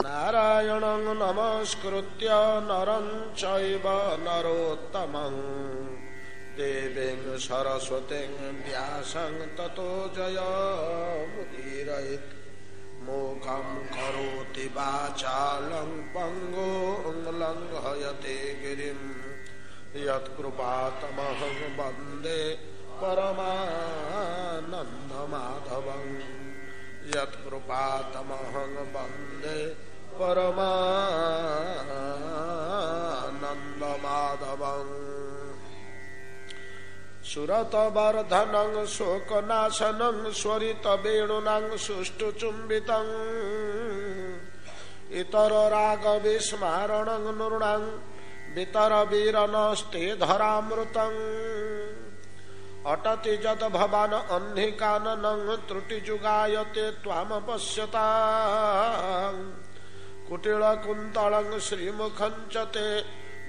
नारायणं नमस्कृत्य नरं चैव नरोत्तमं देवीं सरस्वतीं व्यासं ततो जयमुदीरयेत् मूकं करोति वाचालं पङ्गुं लङ्घयते गिरिं यत्कृपातमहं वन्दे परमानन्दमाधवं यत्कृपातमहं वन्दे परमानन्दमाधवं सुरतवर्धनं शोकनाशनं स्वरितवेणुनां सुष्ठुचुम्बितं इतररागविस्मारणं नृणां वितरवीरनस्ते धरामृतं अटति जत भवान् अन्धिकाननं त्रुटिजुगायते त्वामपश्यता कुटिलकुन्तलं श्रीमुखं च ते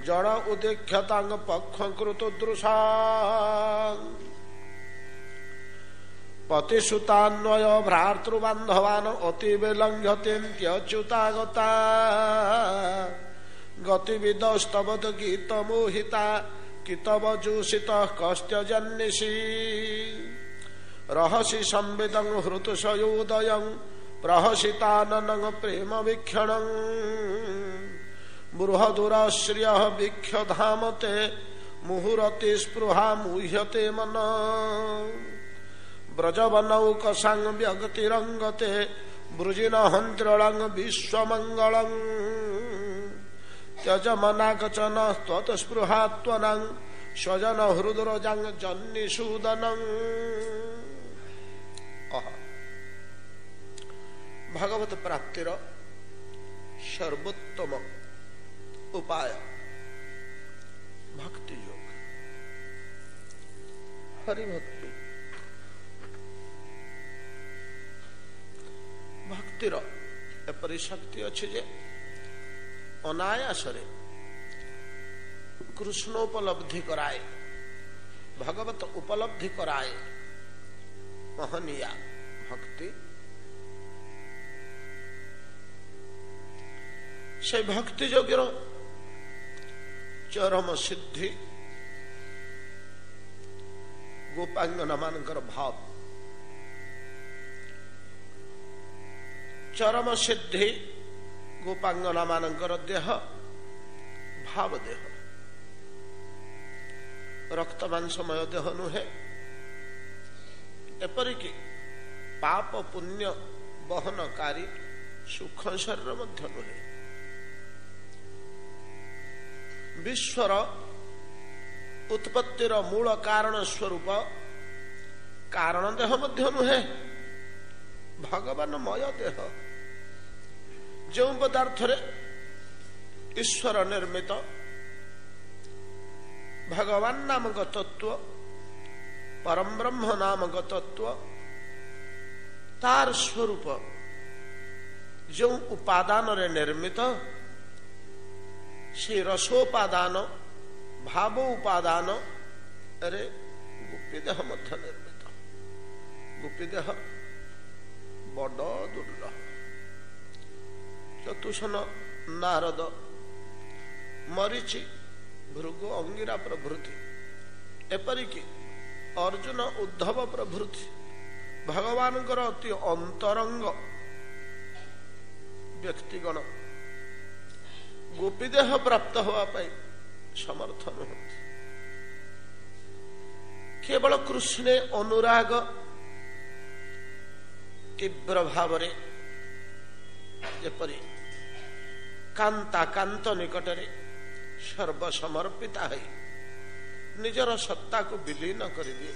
जड़ उदीक्षतां पक्षकृतदृशा पतिसुतान्वय भ्रातृबान्धवान् अतिविलङ्घ्यतेऽच्युतागता गतिविदस्तवद गीतमोहिता कितवजूषितः कस्त्यजन्निषि रहसि संविदं हृतुषयोदयं प्रहसिताननं प्रेमवीक्षणं बृहदुराश्रियः वीक्षधामते मुहुरति स्पृहा मुह्यते मन व्रजवनौकसां व्यगतिरङ्गते वृजिनहन्त्रिणं विश्वमङ्गलं त्यजमनाकचन त्वत्स्पृहात्वनं स्वजन हृद्रजं जन्निषूदनं। भगवत प्राप्तिर सर्वोत्तम उपाय भक्ति योग हरिभक्ति भक्तिर एपरी शक्ति अच्छी जे अनायासरे कृष्णोपलब्धि कराए भगवत उपलब्धि कराए महनीया भक्ति से भक्ति योग्यर चरम सिद्धि गोपांगना मानकर भाव चरम सिद्धि गोपांगना मानकर देह भाव देह रक्त मांसमय देह नुहे एपरिकी पाप पुण्य बहनकारी सूक्ष्म शरीर मध्य नुहे विश्वर उत्पत्तिर मूल कारण स्वरूप कारण देह मध्य नुहे भगवानमय देह जो पदार्थ ईश्वर निर्मित भगवान नामक तत्व परम ब्रह्म नामक तत्व तार स्वरूप जो उपादान रे निर्मित से रसोपादान भाव उपादान रे गुप्पीदेह मध्य निर्मित गुप्पीदेह बड़ दुर्लभ चतुसन नारद मरीचि भृगु अंगिरा प्रभृति एपरिकी अर्जुन उद्धव प्रभृति भगवान अति अंतरंग व्यक्तिगण गोपीदेह प्राप्त होगा समर्थ नुहति केवल कृष्णे अनुराग तीव्र भाव जेपरी कांता कांत निकटरे सर्वसमर्पिता है निजर सत्ता को विलीन कर दिए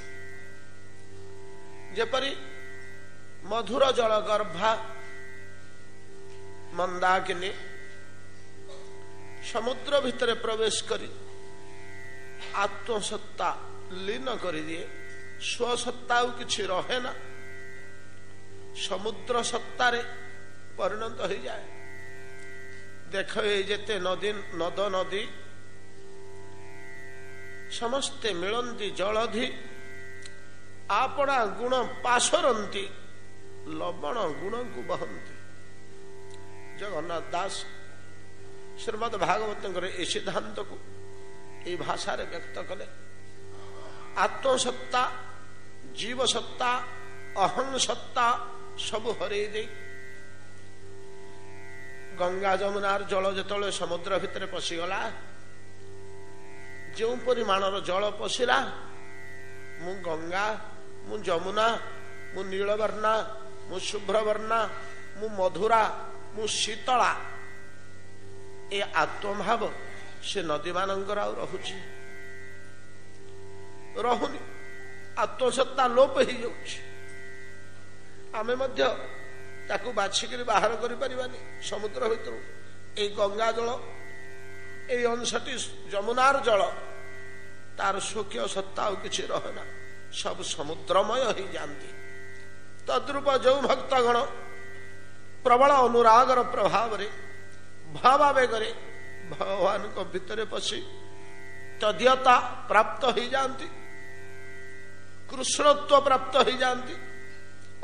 जेपरी मधुर जल गर्भा मंदाकिनी समुद्र भितर प्रवेश करी आत्मसत्ता लीन कर दिए स्वसत्ता किछि रहे ना समुद्र सत्तार परिणत हो जाए देख जेते नदी नद नदी समस्ते मिलंती जलधि आपणा गुण पाशरंती लवण गुण को बहंती जगन्नाथ दास श्रीमद भागवत ए सिद्धांत को ये भाषा रे व्यक्त कले। आत्मसत्ता जीव सत्ता अहं सत्ता सब हरई दे गंगा जमुनार जल जो समुद्र भितर पशिगला जो परिमाणर जल पशिला मु गंगा मु जमुना मु नीलवर्णा मु शुभ्रवर्णा मु मधुरा मु शीतला ए आत्मभाव से नदी मानकर रहुनी आत्मसत्ता लोप हो जाउछि। आमे मध्य ताकू बाछिक बाहर करि परिबानी समुद्र भितर ए गंगा जल ए अंशटी जमुनार जल तार स्वकीय सत्ता किछि रहना सब समुद्रमय हो जाती। तद्रूप जो भक्तगण प्रबल अनुरागर प्रभाव रे भावावेग रे भगवान को भितर पशि तद्यता प्राप्त हो जाती कृष्णत्व प्राप्त हो जाती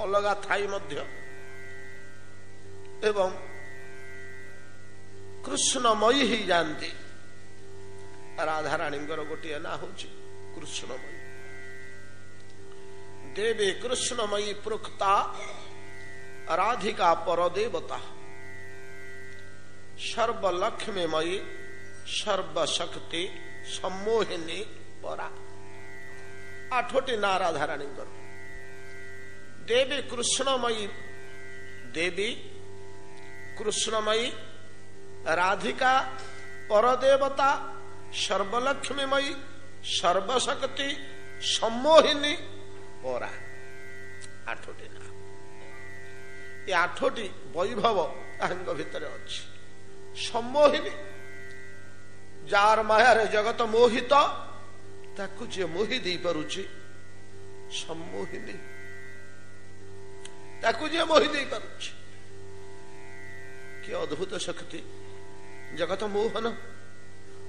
अलगा थाई मध्य एवं कृष्णमयी हो जाती। राधा रानी गोटे ना हूँ कृष्णमयी देवी कृष्णमयी प्रोक्ता राधिका परदेवता सर्वलक्ष्मीमयी सर्वशक्ति सम्मोहिनी परा। आठोटी ना राधा रानी देवी कृष्णमयी देवी कृष्णमयी राधिका परदेवता सर्वलक्ष्मीमयी सर्वशक्ति सम्मोहिनी परा। आठोटी ना ये आठोटी वैभव भितर अच्छी सम्मोहिनी जार माया जगत मोहित ताकू जे मोहि दे पारुछि सम्मोहिनी ताकू जे मोहि दे पारुछि। कि अद्भुत शक्ति जगत मोहन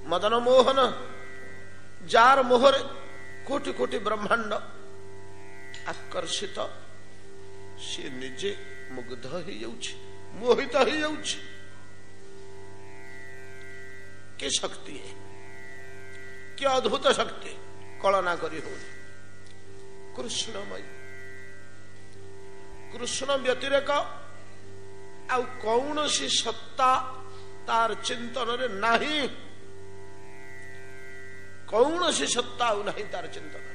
मदन मोहन जार मोहर कोटि कोटि ब्रह्मांड आकर्षित सी निजे मुग्ध हो जाउछि मोहित हो जाउछि। कि शक्ति है कि अद्भुत शक्ति कल्पना करी हो। कृष्णमयी कृष्ण व्यतिरेक आउ कौन सी सत्ता तार चिंतन रे नहीं कौन सी सत्ता आउ नहीं तार चिंतन रे।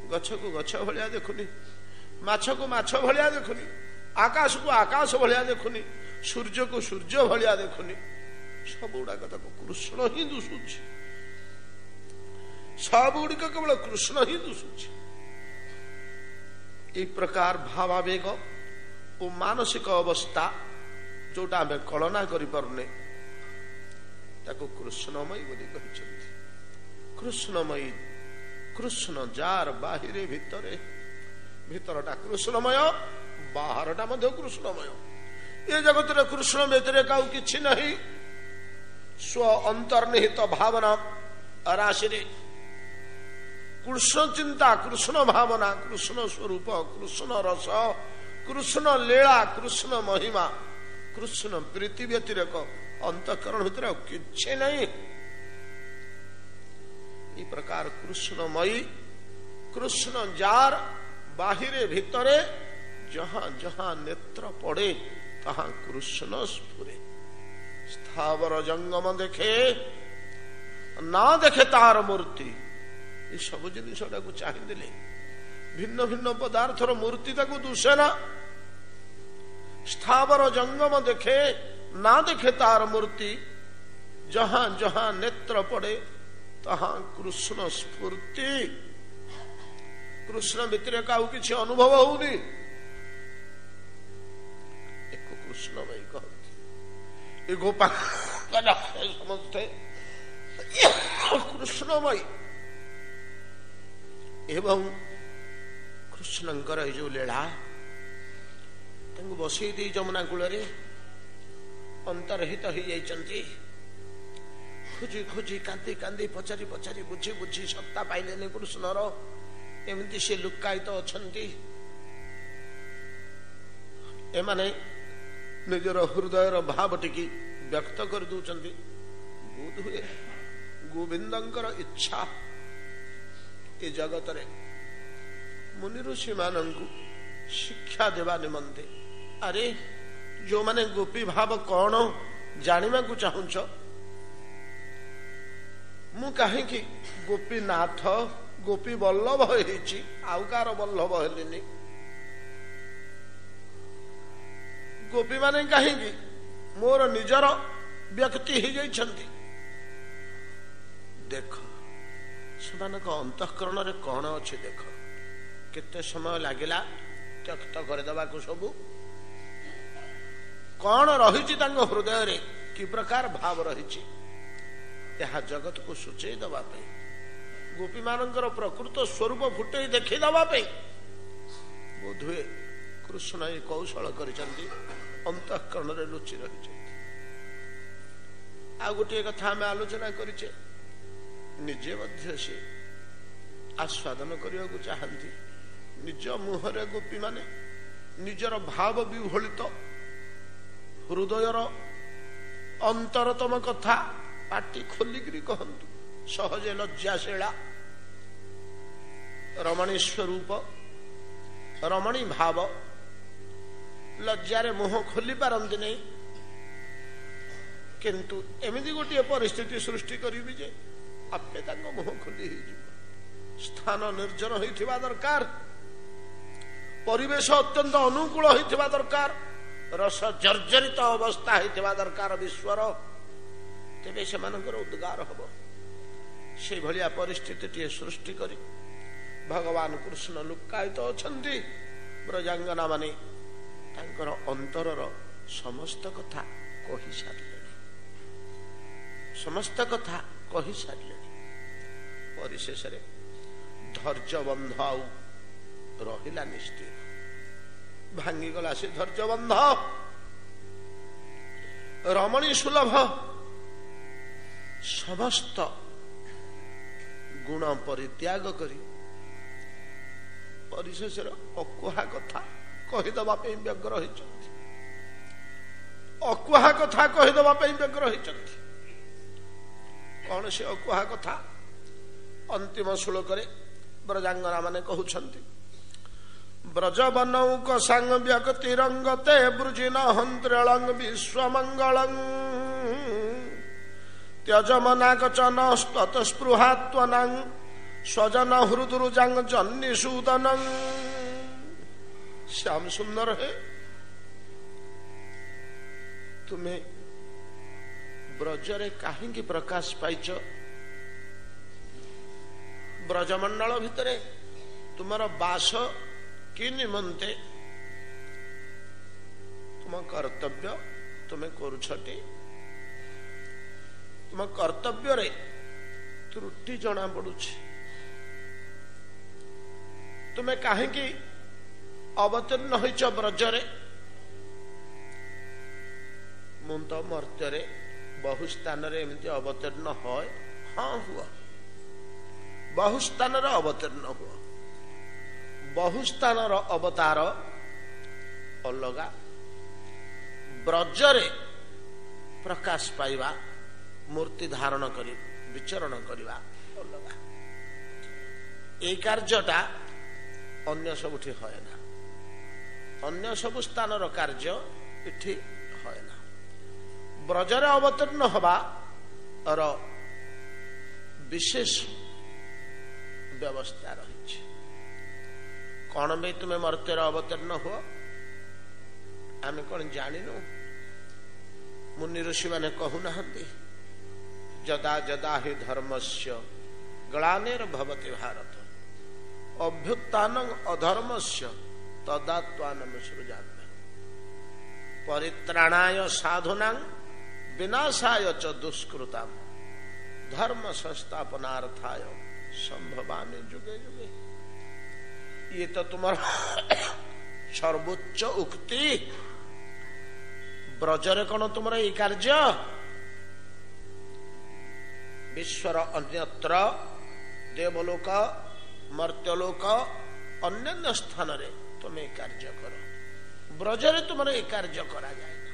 गछ को गछ भलिया देखुनी माछ को माछ भलिया देखुनी आकाश को आकाश भलिया देखुनी सूर्य को सूर्य भलिया देखुनी सब गुड़ाक कृष्ण ही दुषुच सब गुड़िक केवल कृष्ण ही दुषुच। ये प्रकार भावावेग और मानसिक अवस्था जोटा आम कल्पना करें कृष्णमयी बोली कहते। कृष्णमयी कृष्ण जार बाहिरे भितरे भितरटा कृष्णमय बाहरटा मध्य कृष्णमय। ये जगत रे कृष्ण व्यतिरेक आउ किछि नहीं स्व अंतर्निहित भावना राशि कृष्ण चिंता कृष्ण भावना कृष्ण स्वरूप कृष्ण रस कृष्ण लीला कृष्ण महिमा कृष्ण प्रीति व्यतिरेक अंतःकरण भितर किछि नहीं। ई प्रकार कृष्णमयी कृष्ण जार बाहिरे भितरे जहां जहां नेत्र पड़े तहां कृष्ण स्फुरे। स्थावर जंगम देखे ना देखे तार मूर्ति ये सब जिनिस चाहिए भिन्न भिन्न पदार्थर मूर्ति ताकू दुसे ना। स्थावर जंगम देखे ना देखे तार मूर्ति जहां जहां नेत्र पड़े तहां कृष्ण स्फूर्ति। कृष्ण भितर का किसी अनुभव होनी एक कृष्णमयी कहते गोपाल समझते कृष्णमयी एवं कृष्णंकर जो लीला बसई दे जमुना कूल अंतरहित हो जाती खोजी खोजी कांदी कांदी पचारि पचारि बुझी बुझी सत्ता पाइले कृष्णर एमती से लुकायित अच्छा एमाने ନିଜର ହୃଦୟର ଭାବ ଟିକି ବ୍ୟକ୍ତ କରିଦେଉଛନ୍ତି। ବୋଧ ହୁଏ ଗୋବିନ୍ଦଙ୍କର ଇଚ୍ଛା ଏ ଜଗତରେ ମୁନି ଋଷି ମାନଙ୍କୁ ଶିକ୍ଷା ଦେବା ନିମନ୍ତେ, ଆରେ ଯୋଉମାନେ ଗୋପୀ ଭାବ କଣ ଜାଣିବାକୁ ଚାହୁଁଛ, ମୁଁ କାହିଁକି ଗୋପୀନାଥ ଗୋପୀ ବଲ୍ଲଭ ହେଇଛି, ଆଉ କାହାର ବଲ୍ଲଭ ହେଲିନି? ଗୋପୀ ମାନେ କାହିଁକି ମୋର ନିଜର ବ୍ୟକ୍ତି ହେଇଯାଇଛନ୍ତି? ଦେଖ ସେମାନଙ୍କ ଅନ୍ତଃକରଣରେ କଣ ଅଛି ଦେଖ। କେତେ ସମୟ ଲାଗିଲା ତ୍ୟକ୍ତ କରିଦେବାକୁ ସବୁ? କଣ ରହିଛି ତାଙ୍କ ହୃଦୟରେ, କି ପ୍ରକାର ଭାବ ରହିଛି, ଏହା ଜଗତକୁ ସୂଚେଇ ଦେବା ପାଇଁ, ଗୋପୀ ମାନଙ୍କର ପ୍ରକୃତ ସ୍ୱରୂପ ଫୁଟେଇ ଦେଖେଇ ଦେବା ପାଇଁ ବୋଧହୁଏ କୃଷ୍ଣ ଏ କୌଶଳ କରିଛନ୍ତି, ଅନ୍ତଃକରଣରେ ଲୁଚି ରହିଛନ୍ତି। ଆଉ ଗୋଟିଏ କଥା ଆମେ ଆଲୋଚନା କରିଛେ, ନିଜେ ମଧ୍ୟ ସେ ଆସ୍ୱାଦନ କରିବାକୁ ଚାହାନ୍ତି। ନିଜ ମୁହଁରେ ଗୋପୀ ମାନେ ନିଜର ଭାବ ବିହ୍ୱଳିତ ହୃଦୟର ଅନ୍ତରତମ କଥା ପାଟି ଖୋଲିକିରି କହନ୍ତୁ। ସହଜେ ଲଜ୍ଜାଶୀଳା ରମଣୀ ସ୍ୱରୂପ, ରମଣୀ ଭାବ, ଲଜ୍ଜାରେ ମୁହଁ ଖୋଲି ପାରନ୍ତି ନାହିଁ। କିନ୍ତୁ ଏମିତି ଗୋଟିଏ ପରିସ୍ଥିତି ସୃଷ୍ଟି କରିବି ଯେ ଆପେ ତାଙ୍କ ମୁହଁ ଖୋଲି ହେଇଯିବ। ସ୍ଥାନ ନିର୍ଜନ ହୋଇଥିବା ଦରକାର, ପରିବେଶ ଅତ୍ୟନ୍ତ ଅନୁକୂଳ ହୋଇଥିବା ଦରକାର, ରସ ଜର୍ଜରିତ ଅବସ୍ଥା ହୋଇଥିବା ଦରକାର ବିଶ୍ୱର, ତେବେ ସେମାନଙ୍କର ଉଦ୍ଗାର ହବ। ସେଇଭଳିଆ ପରିସ୍ଥିତିଟିଏ ସୃଷ୍ଟି କରି ଭଗବାନ କୃଷ୍ଣ ଲୁକ୍କାୟିତ ଅଛନ୍ତି। ବ୍ରଜାଙ୍ଗନା ମାନେ ତାଙ୍କର ଅନ୍ତରର ସମସ୍ତ କଥା କହିସାରିଲେଣି, ସମସ୍ତ କଥା କହିସାରିଲେଣି। ପରିଶେଷରେ ଧୈର୍ଯ୍ୟବନ୍ଧ ଆଉ ରହିଲା ନିସ୍ଥିର, ଭାଙ୍ଗିଗଲା ସେ ଧୈର୍ଯ୍ୟବନ୍ଧ। ରମଣୀ ସୁଲଭ ସମସ୍ତ ଗୁଣ ପରିତ୍ୟାଗ କରି ପରିଶେଷରେ ଅକୁହା କଥା କହିଦେବା ପାଇଁ ବ୍ୟଗ୍ର ହୋଇଛନ୍ତି, ଅକୁହା କଥା କହିଦେବା ପାଇଁ ବ୍ୟଗ୍ର ହୋଇଛନ୍ତି। କଣ ସେ ଅକୁହା କଥା? ଅନ୍ତିମ ଶ୍ଲୋକରେ ବ୍ରଜାଙ୍ଗନା ମାନେ କହୁଛନ୍ତି, ବ୍ରଜବନୌକ ସାଙ୍ଗ ବ୍ୟକ୍ତିରଙ୍ଗତେ ବୃଜିନ ହନ୍ତ୍ରେଳଂ ବିଶ୍ୱମଙ୍ଗଳଂ ତ୍ୟଜମନାକଚନ ସ୍ପୃହାତ୍ୱନାଂ ସ୍ୱଜନ ହୃଦୁରୁଜାଙ୍ଗ ଜନ୍ନିଷୂଦନଂ। ଶ୍ୟାମ ସୁନ୍ଦର ହେ, ତୁମେ ବ୍ରଜରେ କାହିଁକି ପ୍ରକାଶ ପାଇଛ? ବ୍ରଜମଣ୍ଡଳ ଭିତରେ ତୁମର ବାସ କି ନିମନ୍ତେ? ତୁମ କର୍ତ୍ତବ୍ୟ ତୁମେ କରୁଛଟି? ତୁମ କର୍ତ୍ତବ୍ୟରେ ତ୍ରୁଟି ଜଣା ପଡୁଛି। ତୁମେ କାହିଁକି ଅବତୀର୍ଣ୍ଣ ହୋଇଛ ବ୍ରଜରେ? ମୁଁ ତ ମର୍ତ୍ତ୍ୟରେ ବହୁ ସ୍ଥାନରେ ଏମିତି ଅବତୀର୍ଣ୍ଣ ହୁଏ, ହଁ ହୁଅ, ବହୁ ସ୍ଥାନରେ ଅବତୀର୍ଣ୍ଣ ହୁଅ। ବହୁ ସ୍ଥାନର ଅବତାର ଅଲଗା, ବ୍ରଜରେ ପ୍ରକାଶ ପାଇବା, ମୂର୍ତ୍ତି ଧାରଣ କରି ବିଚରଣ କରିବା ଅଲଗା। এই କାର୍ଯ୍ୟଟା ଅନ୍ୟ ସବୁଠି ହୁଏ ନା, ଅନ୍ୟ ସବୁ ସ୍ଥାନର କାର୍ଯ୍ୟ ଏଠି ହୁଏ ନା। ବ୍ରଜରେ ଅବତୀର୍ଣ୍ଣ ହବାର ବିଶେଷ ବ୍ୟବସ୍ଥା ରହିଛି। କଣ ପାଇଁ ତୁମେ ମର୍ତ୍ତ୍ୟରେ ଅବତୀର୍ଣ୍ଣ ହୁଅ? ଆମେ କଣ ଜାଣିନୁ? ମୁନି ଋଷି ମାନେ କହୁନାହାନ୍ତି, ଯଦା ଯଦା ହି ଧର୍ମସ୍ୟ ଗ୍ଳାନିର୍ଭବତି ଭାରତ ଅଭ୍ୟୁତ୍ଥାନଂ ଅଧର୍ମସ୍ୟ ତଦାତ୍ୱାନଂ ସୃଜାମ୍ୟହଂ ପରିତ୍ରାଣାୟ ସାଧୁନାଂ ବିନାଶାୟ চ দুষ্কৃতাম ধর্ম সংস্থাপনার্থায় সম্ভবামি যুগে যুগে। ये तो तुम्हारा सर्वोच्च उक्ति। ब्रजरे कौन तुम्हारा ये कार्य? विश्वर अन्यत्र देवलोक मर्त्यलोक अन्य स्थान रे तुम्हें कार्य करो, ब्रजरे तुम्हारा ये कार्य करा जाए ना।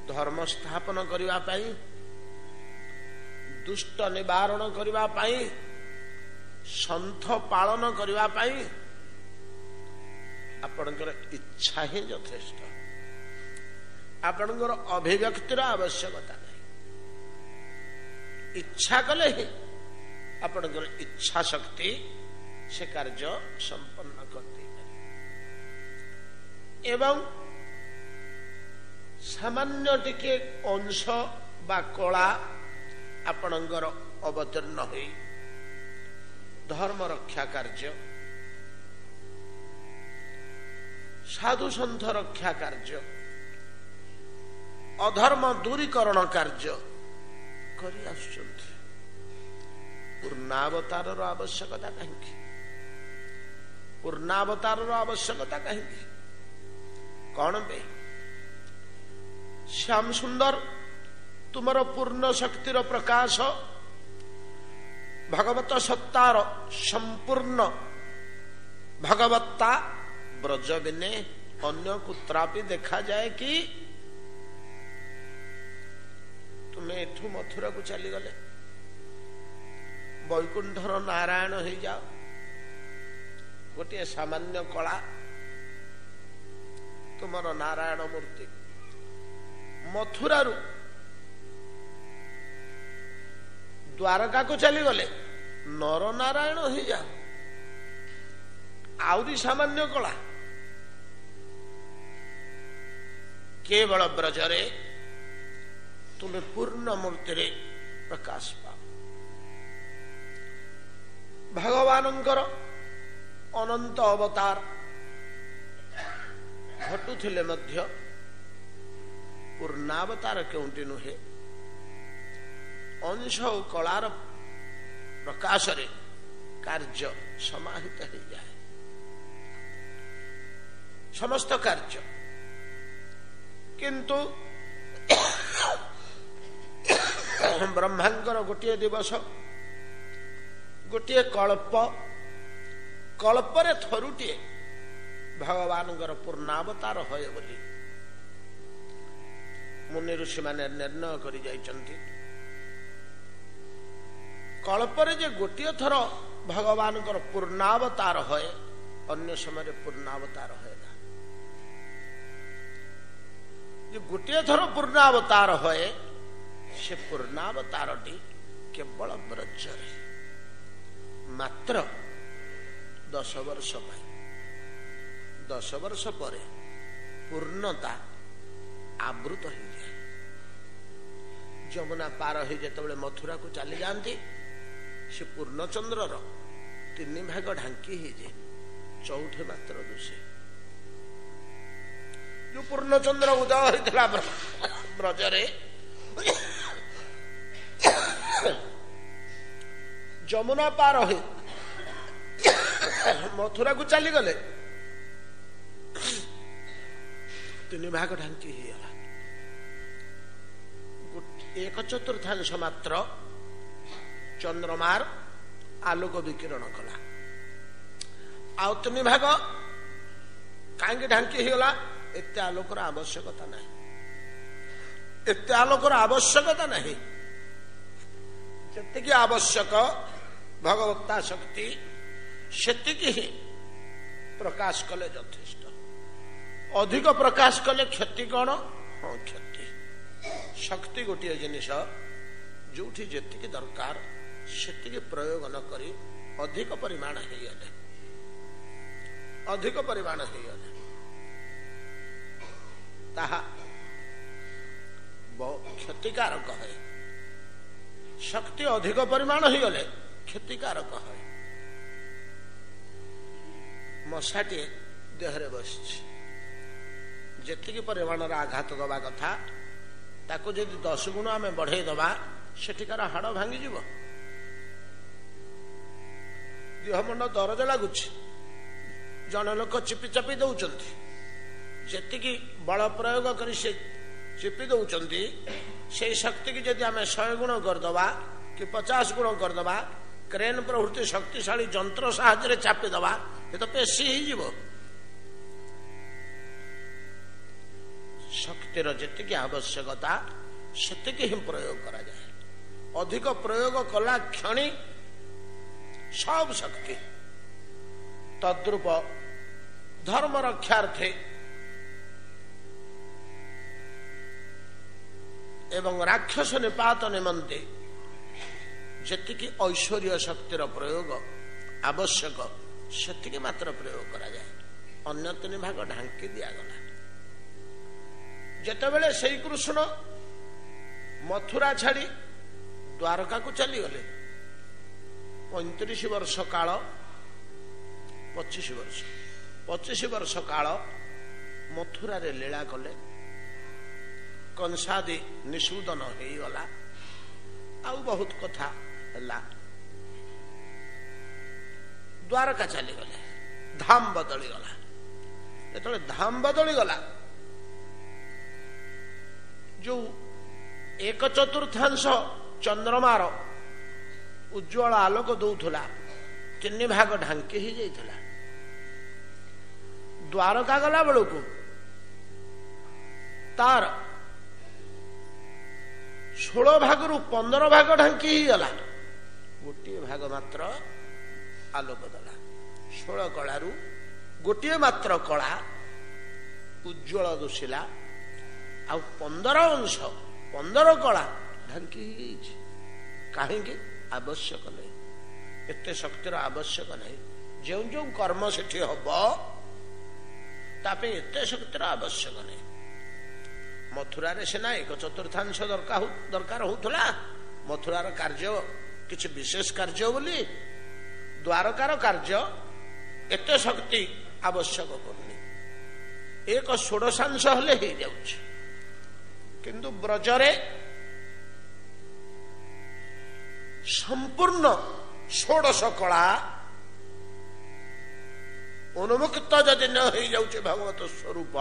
धर्म स्थापन करिवा पाई, दुष्ट निवारण करिवा पाई, संथ पालन करिवा पाई आपणकर इच्छा ही यथेष्ट। आपणकर अभिव्यक्तिर आवश्यकता नहीं। इच्छा कले ही आपणकर इच्छा शक्ति से कार्य संपन्न करते एवं सामान्य टिके अंश बा कला आपणकर अवतीर्ण हुई धर्म रक्षा कार्य, साधु सन्थ रक्षा कार्य, अधर्म दूरीकरण कार्य करि आसुचंती। पूर्णावतार आवश्यकता कहीं? पूर्णावतार आवश्यकता कहीं? कौन पे? श्याम सुंदर तुमर पूर्ण शक्तिर प्रकाश भगवत सत्तार संपूर्ण भगवत्ता ब्रज बिने अन्य कुत्रापि देखा जाए कि तुम्हें एठू मथुरा को चली गले वैकुंठर नारायण हो जाओ, गोटे सामान्य कला तुमर नारायण मूर्ति मथुरा द्वारका को चली गले नर नारायण हो जाओ, आउरी सामान्य कला केवल ब्रजरे तुम्हें पूर्ण मूर्ति रे प्रकाश पाओ। भगवानंकर अनंत अवतार घटुथिले मध्य पूर्णावतार केउंटी नुहे अंश और कलार प्रकाश रे कार्य समाहित हो जाए। समस्त कार्य किंतु ब्रह्मांकर गोटे दिवस गोटे कल्प कल्परे थरुटे भगवानंकर पूर्णावतार होय बोली मुनि ऋषि माने निर्णय करि जाइचंती। कल्परे जे गोटे थर भगवानंकर पूर्णावतार होय अन्य समय पूर्णावतार होय ना। जे गोटे थर पूर्णावतार होय से पूर्णावतारटी केवल ब्रजरे मात्र 10 वर्ष पाई 10 वर्ष पर पूर्णता आवृत हो जाए। जमुना पार हो जिते मथुरा को चली जाती से पूर्णचंद्र 3 भाग ढांकी हो जाए, चौथे मात्र दुसे जो पूर्णचंद्र उदय होता ब्रजरे जमुना पार हो मथुरा को चली गले 3 भाग ढांची होगा। 1/4 मात्र चंद्रमार आलोक विकिरण कला आउ 3 भाग कहीं ढांकी होगा। एते आलोकर आवश्यकता नहीं, एते आलोकर आवश्यकता नहीं। जति आवश्यक भगवत्ता शक्ति सेतिकी ही प्रकाश कले यथेष्ट। अधिक प्रकाश कले क्षति कौन? हाँ क्षति। शक्ति गोटे जिनिस जोठी जेतिकी दरकार सेतिकी प्रयोग न करी अधिक परिमाण होइगले अधिक परिमाण होइगले ताहा बहुत क्षतिकारक है। शक्ति अधिक परिमाण हो गले क्षतिकारक है। मशाटी देहरे बस जी परिमाण आघात दबा कथा ताको जदि 10 गुण आम बढ़े दबा सेठिकार हाड़ भांगी जीव। देह मुंड दरज लगुच जन लोक चिपी चापी दौरान जी बल प्रयोग कर चिपी दौरान से शक्ति की जदि आम 100 गुण करदबा कि 50 गुण करदबा क्रेन प्रभृति शक्तिशाली जंत्र साहाय्य चापी दबा ये तो पेशी ही जीव। ଶକ୍ତିର ଯେତିକି ଆବଶ୍ୟକତା ସେତିକି ହିଁ ପ୍ରୟୋଗ କରାଯାଏ। ଅଧିକ ପ୍ରୟୋଗ କଲା କ୍ଷଣି ସବୁ ଶକ୍ତି ତଦ୍ରୂପ ଧର୍ମ ରକ୍ଷାର୍ଥେ ଏବଂ ରାକ୍ଷସ ନିପାତ ନିମନ୍ତେ ଯେତିକି ଐଶ୍ୱର୍ଯ୍ୟ ଶକ୍ତିର ପ୍ରୟୋଗ ଆବଶ୍ୟକ ସେତିକି ମାତ୍ର ପ୍ରୟୋଗ କରାଯାଏ। ଅନ୍ୟ 3 ଭାଗ ଢାଙ୍କି ଦିଆଗଲା। ଯେତେବେଳେ ସେଇ କୃଷ୍ଣ ମଥୁରା ଛାଡ଼ି ଦ୍ୱାରକାକୁ ଚାଲିଗଲେ 35 ବର୍ଷ କାଳ 25 ବର୍ଷ କାଳ ମଥୁରାରେ ଲୀଳା କଲେ। କଂସାଦି ନିଷୂଦନ ହେଇଗଲା। ଆଉ ବହୁତ କଥା ହେଲା। ଦ୍ୱାରକା ଚାଲିଗଲେ। ଧାମ ବଦଳିଗଲା। ଯେତେବେଳେ ଧାମ ବଦଳିଗଲା ଯୋଉ 1/4 ଚନ୍ଦ୍ରମାର ଉଜ୍ଜ୍ୱଳ ଆଲୋକ ଦଉଥିଲା 3 ଭାଗ ଢାଙ୍କି ହେଇଯାଇଥିଲା। ଦ୍ୱାରକା ଗଲା ବେଳକୁ ତାର 16 ଭାଗରୁ 15 ଭାଗ ଢାଙ୍କି ହେଇଗଲା। ଗୋଟିଏ ଭାଗ ମାତ୍ର ଆଲୋକ ଦେଲା। 16 କଳାରୁ ଗୋଟିଏ ମାତ୍ର କଳା ଉଜ୍ଜ୍ୱଳ ଦିଶିଲା। ଆଉ 15 କଳା ଢାଙ୍କି ହେଇଯାଇଛି। କାହିଁକି? ଆବଶ୍ୟକ ନାହିଁ। ଏତେ ଶକ୍ତିର ଆବଶ୍ୟକ ନାହିଁ। ଯେଉଁ ଯେଉଁ କର୍ମ ସେଠି ହବ ତା ପାଇଁ ଏତେ ଶକ୍ତିର ଆବଶ୍ୟକ ନାହିଁ। ମଥୁରାରେ ସିନା 1/4 ଦରକାର ହଉଥିଲା। ମଥୁରାର କାର୍ଯ୍ୟ କିଛି ବିଶେଷ କାର୍ଯ୍ୟ ବୋଲି। ଦ୍ୱାରକାର କାର୍ଯ୍ୟ ଏତେ ଶକ୍ତି ଆବଶ୍ୟକ କରୁନି। 1/16 ହେଲେ ହେଇଯାଉଛି। କିନ୍ତୁ ବ୍ରଜରେ ସମ୍ପୂର୍ଣ୍ଣ 16 କଳା ଉନ୍ମୁକ୍ତ ଯଦି ନ ହେଇଯାଉଛି ଭଗବତ ସ୍ୱରୂପ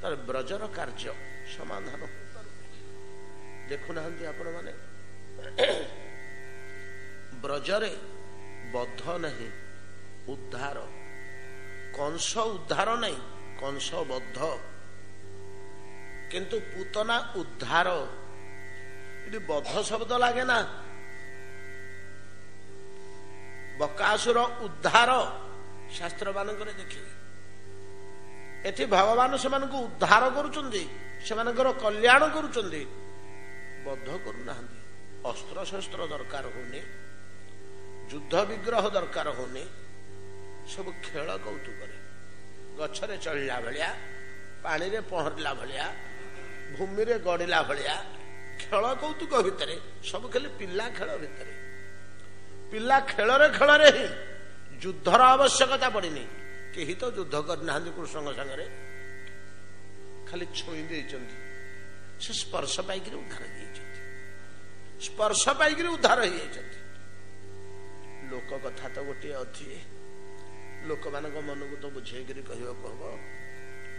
ତାର ବ୍ରଜର କାର୍ଯ୍ୟ ସମାଧାନ ହୋଇପାରୁନି। ଦେଖୁନାହାନ୍ତି ଆପଣମାନେ ବ୍ରଜରେ ବଦ୍ଧ ନାହିଁ, ଉଦ୍ଧାର। କଂସ ଉଦ୍ଧାର ନାହିଁ, କଂସ ବଦ୍ଧ। କିନ୍ତୁ ପୂତନା ଉଦ୍ଧାର। ଏଠି ବଦ୍ଧ ଶବ୍ଦ ଲାଗେ ନା। ବକାସୁର ଉଦ୍ଧାର ଶାସ୍ତ୍ର ମାନଙ୍କରେ ଦେଖିବେ। ଏଠି ଭଗବାନ ସେମାନଙ୍କୁ ଉଦ୍ଧାର କରୁଛନ୍ତି, ସେମାନଙ୍କର କଲ୍ୟାଣ କରୁଛନ୍ତି, ବଦ୍ଧ କରୁନାହାନ୍ତି। ଅସ୍ତ୍ରଶସ୍ତ୍ର ଦରକାର ହଉନି, ଯୁଦ୍ଧ ବିଗ୍ରହ ଦରକାର ହଉନି। ସବୁ ଖେଳ କୌତୁକରେ, ଗଛରେ ଚଳିଲା ଭଳିଆ, ପାଣିରେ ପହଁରିଲା ଭଳିଆ, ଭୂମିରେ ଗଡ଼ିଲା ଭଳିଆ ଖେଳ କୌତୁକ ଭିତରେ, ସବୁ ଖାଲି ପିଲା ଖେଳ ଭିତରେ। ପିଲା ଖେଳରେ ଖେଳରେ ହିଁ ଯୁଦ୍ଧର ଆବଶ୍ୟକତା ପଡ଼ିନି। କେହି ତ ଯୁଦ୍ଧ କରିନାହାନ୍ତି କୃଷ୍ଣଙ୍କ ସାଙ୍ଗରେ, ଖାଲି ଛୁଇଁ ଦେଇଛନ୍ତି। ସେ ସ୍ପର୍ଶ ପାଇକିରି ଉଦ୍ଧାର ହେଇଯାଇଛନ୍ତି। ସ୍ପର୍ଶ ପାଇକିରି ଉଦ୍ଧାର ହେଇଯାଇଛନ୍ତି। ଲୋକ କଥା ତ ଗୋଟିଏ ଅଛି। ଲୋକମାନଙ୍କ ମନକୁ ତ ବୁଝେଇକିରି କହିବାକୁ ହବ।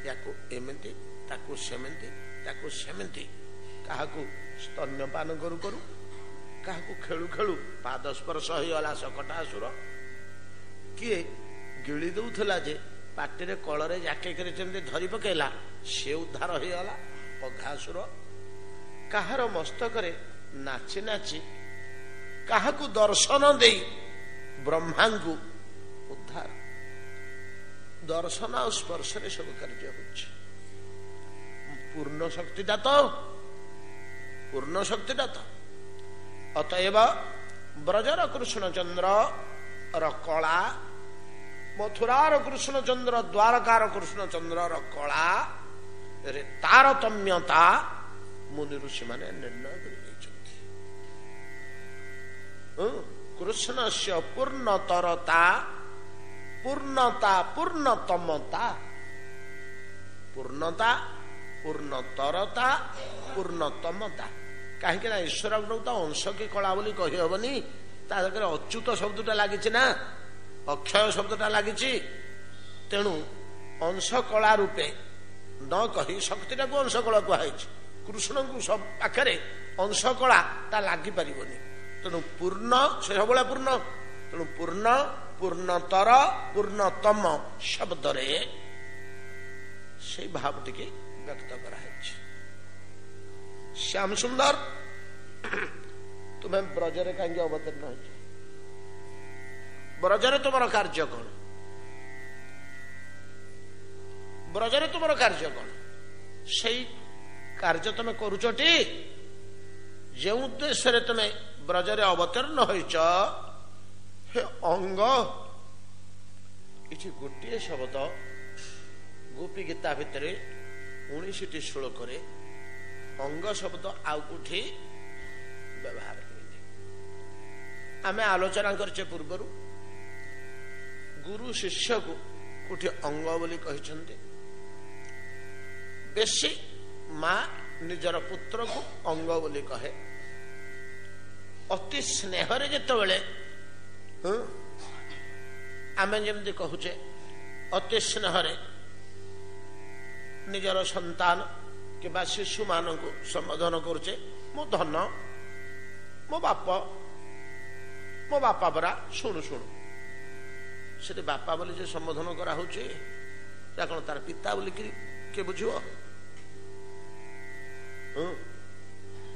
ୟାକୁ ଏମିତି, ତାକୁ ସେମିତି, ତାକୁ ସେମିତି। କାହାକୁ ସ୍ତନ୍ୟପାନ କରୁ କରୁ, କାହାକୁ ଖେଳୁ ଖେଳୁ ପାଦ ସ୍ପର୍ଶ ହେଇଗଲା ଶକଟାସୁର। କିଏ ଗିଳି ଦଉଥିଲା ଯେ ପାଟିରେ କଳରେ ଜାକେଇକରି ଯେମିତି ଧରି ପକେଇଲା, ସେ ଉଦ୍ଧାର ହେଇଗଲା ଅଘାସୁର। କାହାର ମସ୍ତକରେ ନାଚି ନାଚି, କାହାକୁ ଦର୍ଶନ ଦେଇ ବ୍ରହ୍ମାଙ୍କୁ ଉଦ୍ଧାର। ଦର୍ଶନ ଆଉ ସ୍ପର୍ଶରେ ସବୁ କାର୍ଯ୍ୟ ହଉଛି। ପୂର୍ଣ୍ଣ ଶକ୍ତିଟା ତ ଅତଏବ ବ୍ରଜର କୃଷ୍ଣଚନ୍ଦ୍ର ର କଳା, ମଥୁରାର କୃଷ୍ଣଚନ୍ଦ୍ର, ଦ୍ୱାରକାର କୃଷ୍ଣଚନ୍ଦ୍ରର କଳା ରେ ତାରତମ୍ୟତା ମୁନି ଋଷି ମାନେ ନିର୍ଣ୍ଣୟ କରିଦେଇଛନ୍ତି। କୃଷ୍ଣସ୍ୟ ପୂର୍ଣ୍ଣତରତା, ପୂର୍ଣ୍ଣତା, ପୂର୍ଣ୍ଣତମତା। ପୂର୍ଣ୍ଣତା, ପୂର୍ଣ୍ଣତରତା, ପୂର୍ଣ୍ଣତମତା। କାହିଁକି ନା ଈଶ୍ୱରଙ୍କୁ ତ ଅଂଶ କି କଳା ବୋଲି କହିହବନି। ତା ସାଙ୍ଗରେ ଅଚ୍ୟୁତ ଶବ୍ଦଟା ଲାଗିଛି ନା, ଅକ୍ଷୟ ଶବ୍ଦଟା ଲାଗିଛି। ତେଣୁ ଅଂଶ କଳା ରୂପେ ନ କହି ଶକ୍ତିଟାକୁ ଅଂଶ କଳା କୁହାଯାଇଛି। କୃଷ୍ଣଙ୍କୁ ସବୁ ପାଖରେ ଅଂଶ କଳା ତା ଲାଗିପାରିବନି। ତେଣୁ ପୂର୍ଣ୍ଣ, ସେ ସବୁବେଳେ ପୂର୍ଣ୍ଣ। ତେଣୁ ପୂର୍ଣ୍ଣ, ପୂର୍ଣ୍ଣତର, ପୂର୍ଣ୍ଣତମ ଶବ୍ଦରେ से भाव टी व्यक्त कराई। श्याम सुंदर तुम्हें ब्रजरे कहीं अवतीर्ण हो, ब्रजरे तुम कार्य कौन, ब्रजरे तुम कार्य कौन, से कार्य तुम करुचटी जो उद्देश्य तुम्हें ब्रजरे अवतीर्ण होइच हे अंग। ये गोटे शब्द गोपी गीता भितर 19टी श्लोक अंग शब्द आउ कोठी व्यवहार करें। आम आलोचना करचे पूर्वर गुरु शिष्य को कोठी अंग बोली कहते, बेसी माँ निजर पुत्र को अंग बोली कहे। अति स्नेह जिते बड़े आम जमी कहूचे अति स्नेह निजर संतान कि शिशु मान को संबोधन करुचे मो धन, मो बापा परा शुणु शुणु से बापा बोली जो संबोधन करा कौन तार पिता बोली किए बुझ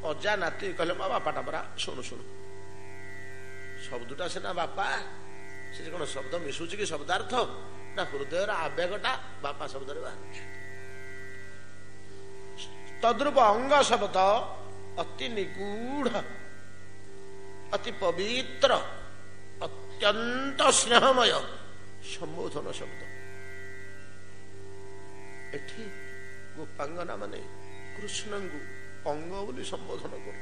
अजा नाती कहले मो बापाटा परा शुणु शुणु शब्दटा सीना बापा से कौन शब्द मिशुची कि शब्दार्थ ना हृदयर आवेगटा बापा शब्द बाहर। तद्रूप अंग शब्द अति निगूढ़ अति पवित्र अत्यंत स्नेहमय संबोधन शब्द। एठी गोपांगना माने कृष्ण को अंग बोली संबोधन कर।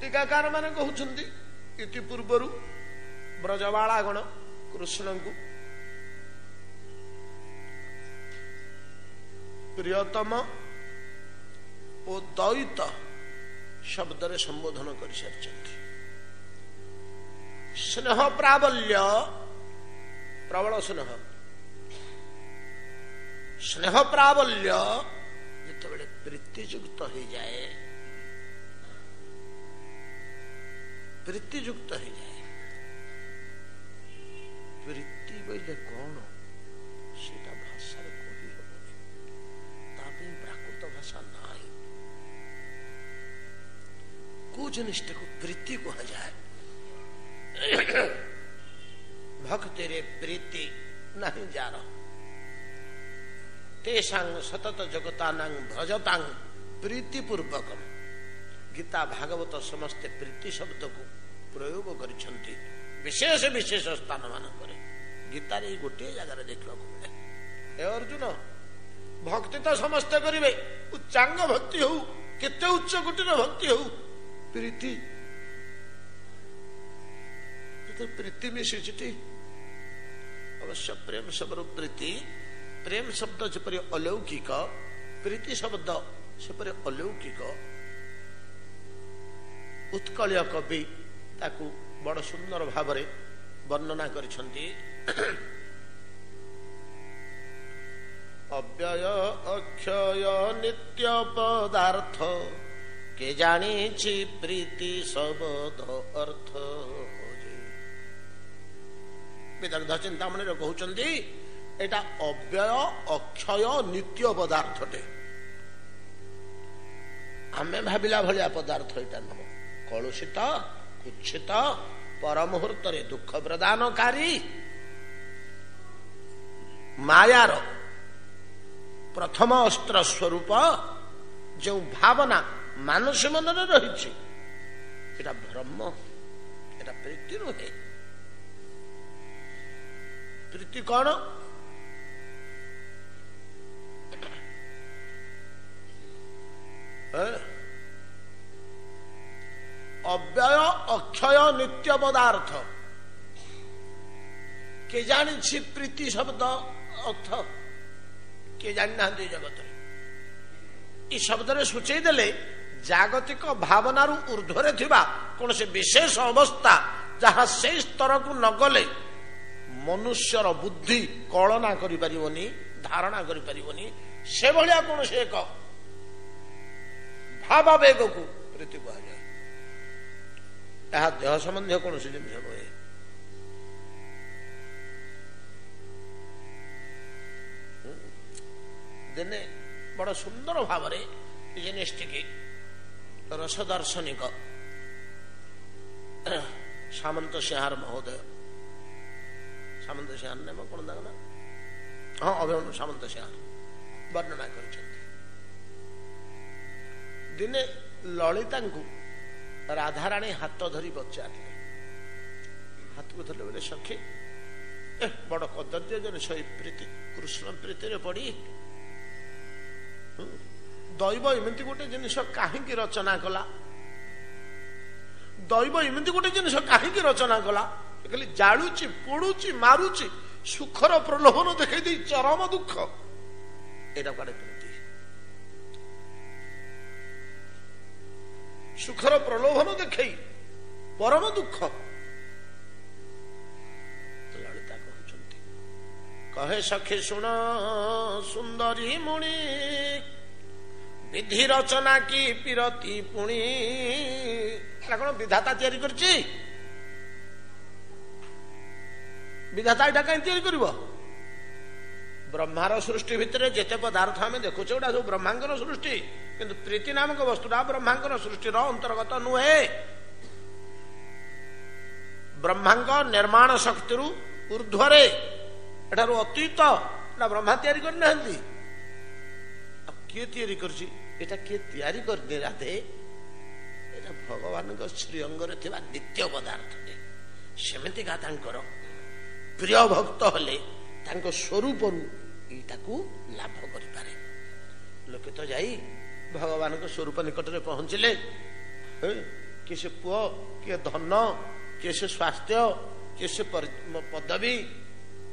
टीकाकार माने कहउछंती इति पूर्वरु ब्रजबाला गण कृष्ण को प्रियतम ओ दैत शब्द रे संबोधन कर सारी। स्नेह प्राबल्य प्रबल स्नेह स्नेह प्राबल्य जिते बड़े प्रीतियुक्त हो जाए, प्रीतियुक्त हो जाए। प्रीति बोले कौन सेटा भाषा कही हेबनी, प्राकृत भाषा नाई। को जिनिस को प्रीति कह जाए। भक्ति रे प्रीति नहीं जार तेषांग सतत जगतानां भजतांग प्रीति पूर्वकम। गीता भागवत समस्ते प्रीति शब्द को प्रयोग करिसंती विशेष विशेष स्थान मानक गीतार गोटे जगार देखा मिले। हे अर्जुन भक्ति तो समस्ते करेंगे, उच्चांग भक्ति हो केते उच्च कोटिर भक्ति हो प्रीति प्रीति मिशी अवश्य प्रेम शब्द प्रीति प्रेम शब्द सेपरी अलौकिक प्रीति शब्द सेपरी अलौकिक। उत्कलीय कवि ताकू बड़ सुंदर भाव वर्णना करिसंती। अव्यय अक्षय नित्य पदार्थ के जानी प्रीति शब्द अर्थ। विदग्ध चिंतामणि कहउचंती एटा अव्यय अक्षय नित्य पदार्थटे। आमे भाविला भलिया पदार्थ एटा न कलुषित कुच्छित परमुहूर्त दुख प्रदानकारी मायार प्रथम अस्त्र स्वरूप जो भावना मानुष मन रही ब्रह्म एटा प्रीति नुहे। प्रीति कौन? अव्यय अक्षय नित्य पदार्थ के जानी प्रीति शब्द अर्थ के जाना जगत ये शब्द सूचई देले जागतिक भावनार ऊर्ध्वरे थिबा कौन से विशेष अवस्था जहाँ से स्तर को न गले मनुष्यर बुद्धि कलना करि परिबनी धारणा करि परिबनी से भलिया कौन से एक भावावेग को प्रीति कह जाए। यह देह संबंधी कौन से जिनिस नुहे। ଦିନେ ବଡ଼ ସୁନ୍ଦର ଭାବରେ ଏ ଜିନିଷଟିକି ରସ ଦାର୍ଶନିକ ସାମନ୍ତ ସିଂହାର ମହୋଦୟ, ସାମନ୍ତ ସିଂହାର ନାମ କଣ ତାଙ୍କ ନା, ହଁ ଅଭିମନ୍ୟୁ ସାମନ୍ତ ସିଂହାର ବର୍ଣ୍ଣନା କରିଛନ୍ତି। ଦିନେ ଲଳିତାଙ୍କୁ ରାଧାରାଣୀ ହାତ ଧରି ପଚାରିଲେ, ହାତକୁ ଧରିଲେ ବୋଲେ ସଖୀ ବଡ କଦର୍ଯ୍ୟ ଜିନିଷ ପ୍ରୀତି, କୃଷ୍ଣ ପ୍ରୀତିରେ ପଡି ଦୈବ ଏମିତି ଗୋଟେ ଜିନିଷ କାହିଁକି ରଚନା କଲା, ଦୈବ ଏମିତି ଗୋଟେ ଜିନିଷ କାହିଁକି ରଚନା କଲା, ଖାଲି ଜାଳୁଛି ପୋଡୁଛି ମାରୁଛି, ସୁଖର ପ୍ରଲୋଭନ ଦେଖେଇ ଦେଇ ଚରମ ଦୁଃଖ, ଏଇଟା କୁଆଡେ ପ୍ରୀତି? ସୁଖର ପ୍ରଲୋଭନ ଦେଖେଇ ପରମ ଦୁଃଖ। ଲଳିତା କହୁଛନ୍ତି, କହେ ସଖୀ ଶୁଣ ସୁନ୍ଦରୀ ମୁଣି, ବିଧି ରଚନା କି ପିରତି ପୁଣି। କଣ ବିଧାତା ତିଆରି କରିଛି? ବିଧାତା ଏଇଟା କାହିଁ ତିଆରି କରିବ? ବ୍ରହ୍ମାର ସୃଷ୍ଟି ଭିତରେ ଯେତେ ପଦାର୍ଥ ଆମେ ଦେଖୁଛେ ଏଗୁଡା ସବୁ ବ୍ରହ୍ମାଙ୍କର ସୃଷ୍ଟି, କିନ୍ତୁ ପ୍ରୀତି ନାମକ ବସ୍ତୁଟା ବ୍ରହ୍ମାଙ୍କର ସୃଷ୍ଟିର ଅନ୍ତର୍ଗତ ନୁହେଁ। ବ୍ରହ୍ମାଙ୍କ ନିର୍ମାଣ ଶକ୍ତିରୁ ଉର୍ଦ୍ଧ୍ୱରେ, ଏଠାରୁ ଅତୀତ, ଏଟା ବ୍ରହ୍ମା ତିଆରି କରିନାହାନ୍ତି। ଆଉ କିଏ ତିଆରି କରିଛି? ଏଟା କିଏ ତିଆରି କରିନି ରାଧେ? ଏଟା ଭଗବାନଙ୍କ ଶ୍ରୀଅଙ୍ଗରେ ଥିବା ନିତ୍ୟ ପଦାର୍ଥ। ସେମିତିକା ତାଙ୍କର ପ୍ରିୟ ଭକ୍ତ ହେଲେ ତାଙ୍କ ସ୍ୱରୂପରୁ ଏଇଟାକୁ ଲାଭ କରିପାରେ। ଲୋକେ ତ ଯାଇ ଭଗବାନଙ୍କ ସ୍ୱରୂପ ନିକଟରେ ପହଞ୍ଚିଲେ, କିଏ ସେ ପୁଅ, କିଏ ଧନ, କିଏ ସେ ସ୍ୱାସ୍ଥ୍ୟ, କିଏ ସେ ପଦବୀ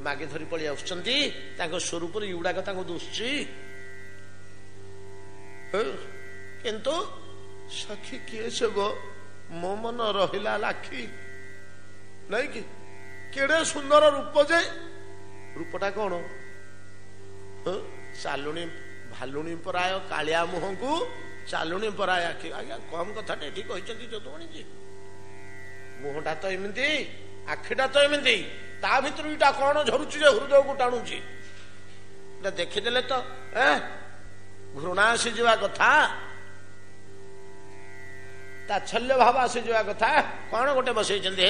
ମାଗି ଧରି ପଳେଇ ଆସୁଛନ୍ତି। ତାଙ୍କ ସ୍ୱରୂପରୁ ଏଗୁଡାକ ତାଙ୍କୁ ଦୁଶୁଛି। କିନ୍ତୁ ସଖୀ କିଏ ସେ ଗো, ମୋ ମନ ରହିଲା ଲାଖି, ନାଇଁ କି? କେଡେ ସୁନ୍ଦର ରୂପ ଯେ, ରୂପଟା କଣ? ଚାଲୁଣି ଭାଲୁଣି ପରାୟ କାଳିଆ ମୁହଁକୁ ଚାଲୁଣି ପରାୟ ଆଖି। ଆଜ୍ଞା କମ କଥାଟା ଏଠି କହିଛନ୍ତି ଯଦୁମଣିଜୀ। ମୁହଁଟା ତ ଏମିତି, ଆଖିଟା ତ ଏମିତି, ତା ଭିତରୁ ଏଇଟା କଣ ଝରୁଛି ଯେ ହୃଦୟକୁ ଟାଣୁଛି? ଏଟା ଦେଖିଦେଲେ ତ ଘୃଣା ଆସିଯିବା କଥା, ତାଚ୍ଛଲ୍ୟ ଭାବ ଆସିଯିବା କଥା। କଣ ଗୋଟେ ବସେଇଛନ୍ତି,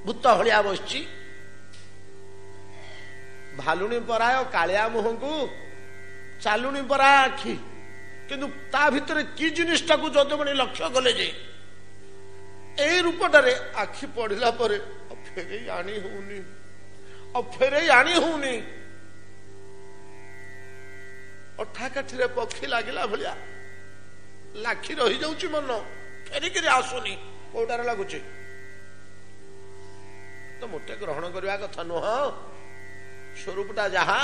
ଭୂତ ଭଳିଆ ବସିଛି। ଭାଲୁଣି ପରାୟ କାଳିଆ ମୁହଁକୁ ଚାଲୁଣି ପରାୟ ଆଖି। କିନ୍ତୁ ତା ଭିତରେ କି ଜିନିଷଟାକୁ ଯଦୁମଣି ଲକ୍ଷ୍ୟ କଲେ ଯେ ଏଇ ରୂପଟାରେ ଆଖି ପଡିଲା ପରେ ଫେରେଇ ଆଣି ହଉନି, ଫେରେଇ ଆଣି ହଉନି। ଅଠା କାଠିରେ ପକ୍ଷୀ ଲାଗିଲା ଭଳିଆ ଲାଖି ରହିଯାଉଛି ମନ, ଫେରିକିରି ଆସୁନି। କୋଉଟାରେ ଲାଗୁଛି? ତ ମୋଟେ ଗ୍ରହଣ କରିବା କଥା ନୁହଁ। ସ୍ୱରୂପଟା ଯାହା,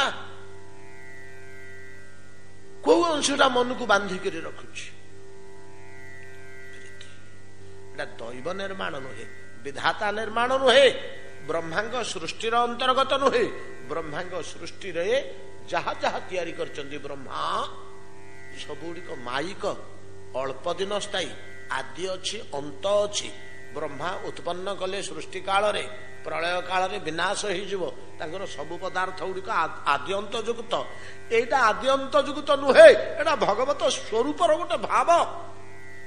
କୋଉ ଅଂଶଟା ମନକୁ ବାନ୍ଧିକିରି ରଖୁଛି? ଏଟା ଦୈବ ନିର୍ମାଣ ନୁହେଁ, ବିଧାତା ନିର୍ମାଣ ନୁହେଁ, ବ୍ରହ୍ମାଙ୍କ ସୃଷ୍ଟିର ଅନ୍ତର୍ଗତ ନୁହେଁ। ବ୍ରହ୍ମାଙ୍କ ସୃଷ୍ଟିରେ ଯାହା ଯାହା ତିଆରି କରିଛନ୍ତି ବ୍ରହ୍ମା, ସବୁଗୁଡ଼ିକ ମାଇକ, ଅଳ୍ପ ଦିନ ସ୍ଥାୟୀ। ଆଦି ଅଛି, ଅନ୍ତ ଅଛି। ବ୍ରହ୍ମା ଉତ୍ପନ୍ନ କଲେ ସୃଷ୍ଟି କାଳରେ, ପ୍ରଳୟ କାଳରେ ବିନାଶ ହେଇଯିବ। ତାଙ୍କର ସବୁ ପଦାର୍ଥ ଗୁଡିକ ଆଦି ଅନ୍ତ ଯୁକ୍ତ। ଏଇଟା ଆଦି ଅନ୍ତ ଯୁକ୍ତ ନୁହେଁ, ଏଇଟା ଭଗବତ ସ୍ୱରୂପର ଗୋଟେ ଭାବ।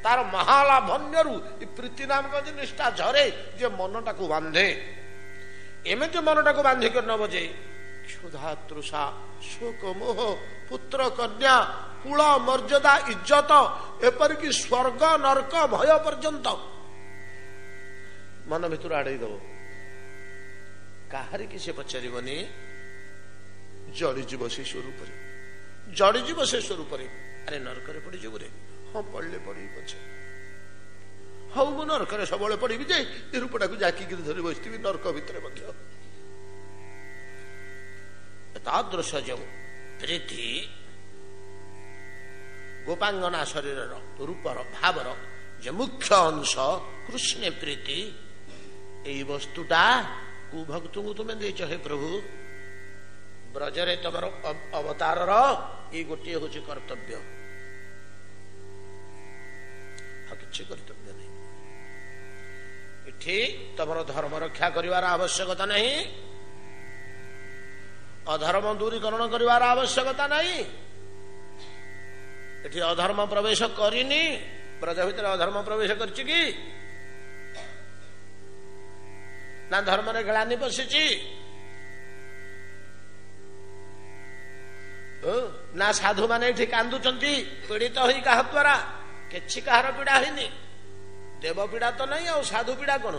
ତାର ମହାଲାଭନ୍ୟରୁ ପ୍ରୀତି ନାମକ ଜିନିଷଟା ଝରେ, ଯେ ମନଟାକୁ ବାନ୍ଧେ। ଏମିତି ମନଟାକୁ ବାନ୍ଧିକି ନବ ଯେ କ୍ଷୁଧା ତୃଷା ଶୋକ ମୋହ ପୁତ୍ର କନ୍ୟା କୁଳ ମର୍ଯ୍ୟାଦା ଇଜ୍ଜତ ଏପରିକି ସ୍ୱର୍ଗ ନର୍କ ଭୟ ପର୍ଯ୍ୟନ୍ତ ମନ ଭିତରୁ ଆଡେଇ ଦବ। କାହାରିକି ସେ ପଚାରିବନି, ଜଳିଯିବ ସେ ସ୍ୱରୂପରେ, ଜଳିଯିବ ସେ ସ୍ୱରୂପରେ। ଆରେ ନର୍କରେ ପଡିଯିବୁ ରେ, ହଁ ପଡିଲେ ପଡିବି ପଛେ, ହଉ ମୁଁ ନର୍କରେ ସବୁବେଳେ ପଡିବି ଯେ ଏ ରୂପଟାକୁ ଜାକିକିରି ଧରି ବସିଥିବି ନର୍କ ଭିତରେ ମଧ୍ୟ। ତାଦୃଶ ଯେଉଁ ପ୍ରୀତି ଗୋପାଙ୍ଗନା ଶରୀରର ରୂପର ଭାବର ଯେ ମୁଖ୍ୟ ଅଂଶ କୃଷ୍ଣ ପ୍ରୀତି, ଏଇ ବସ୍ତୁଟା କୁ ଭକ୍ତଙ୍କୁ ତୁମେ ଦେଇଛ ହେ ପ୍ରଭୁ। ବ୍ରଜରେ ତମର ଅବତାରର ଏଇ ଗୋଟିଏ ହଉଛି କର୍ତ୍ତବ୍ୟ, ଆଉ କିଛି କର୍ତ୍ତବ୍ୟ ନାହିଁ। ଏଠି ତମର ଧର୍ମ ରକ୍ଷା କରିବାର ଆବଶ୍ୟକତା ନାହିଁ, ଅଧର୍ମ ଦୂରୀକରଣ କରିବାର ଆବଶ୍ୟକତା ନାହିଁ। ଏଠି ଅଧର୍ମ ପ୍ରବେଶ କରିନି। ବ୍ରଜ ଭିତରେ ଅଧର୍ମ ପ୍ରବେଶ କରିଛି କି? ନା ଧର୍ମରେ ଗ୍ଳାନି ପଶିଛି? ନା ସାଧୁମାନେ ଏଠି କାନ୍ଦୁଛନ୍ତି ପୀଡ଼ିତ ହୋଇ କାହା ଦ୍ୱାରା? କିଛି କାହାର ପୀଡ଼ା ହେଇନି। ଦେବ ପୀଡ଼ା ତ ନାହିଁ, ଆଉ ସାଧୁ ପୀଡ଼ା କଣ?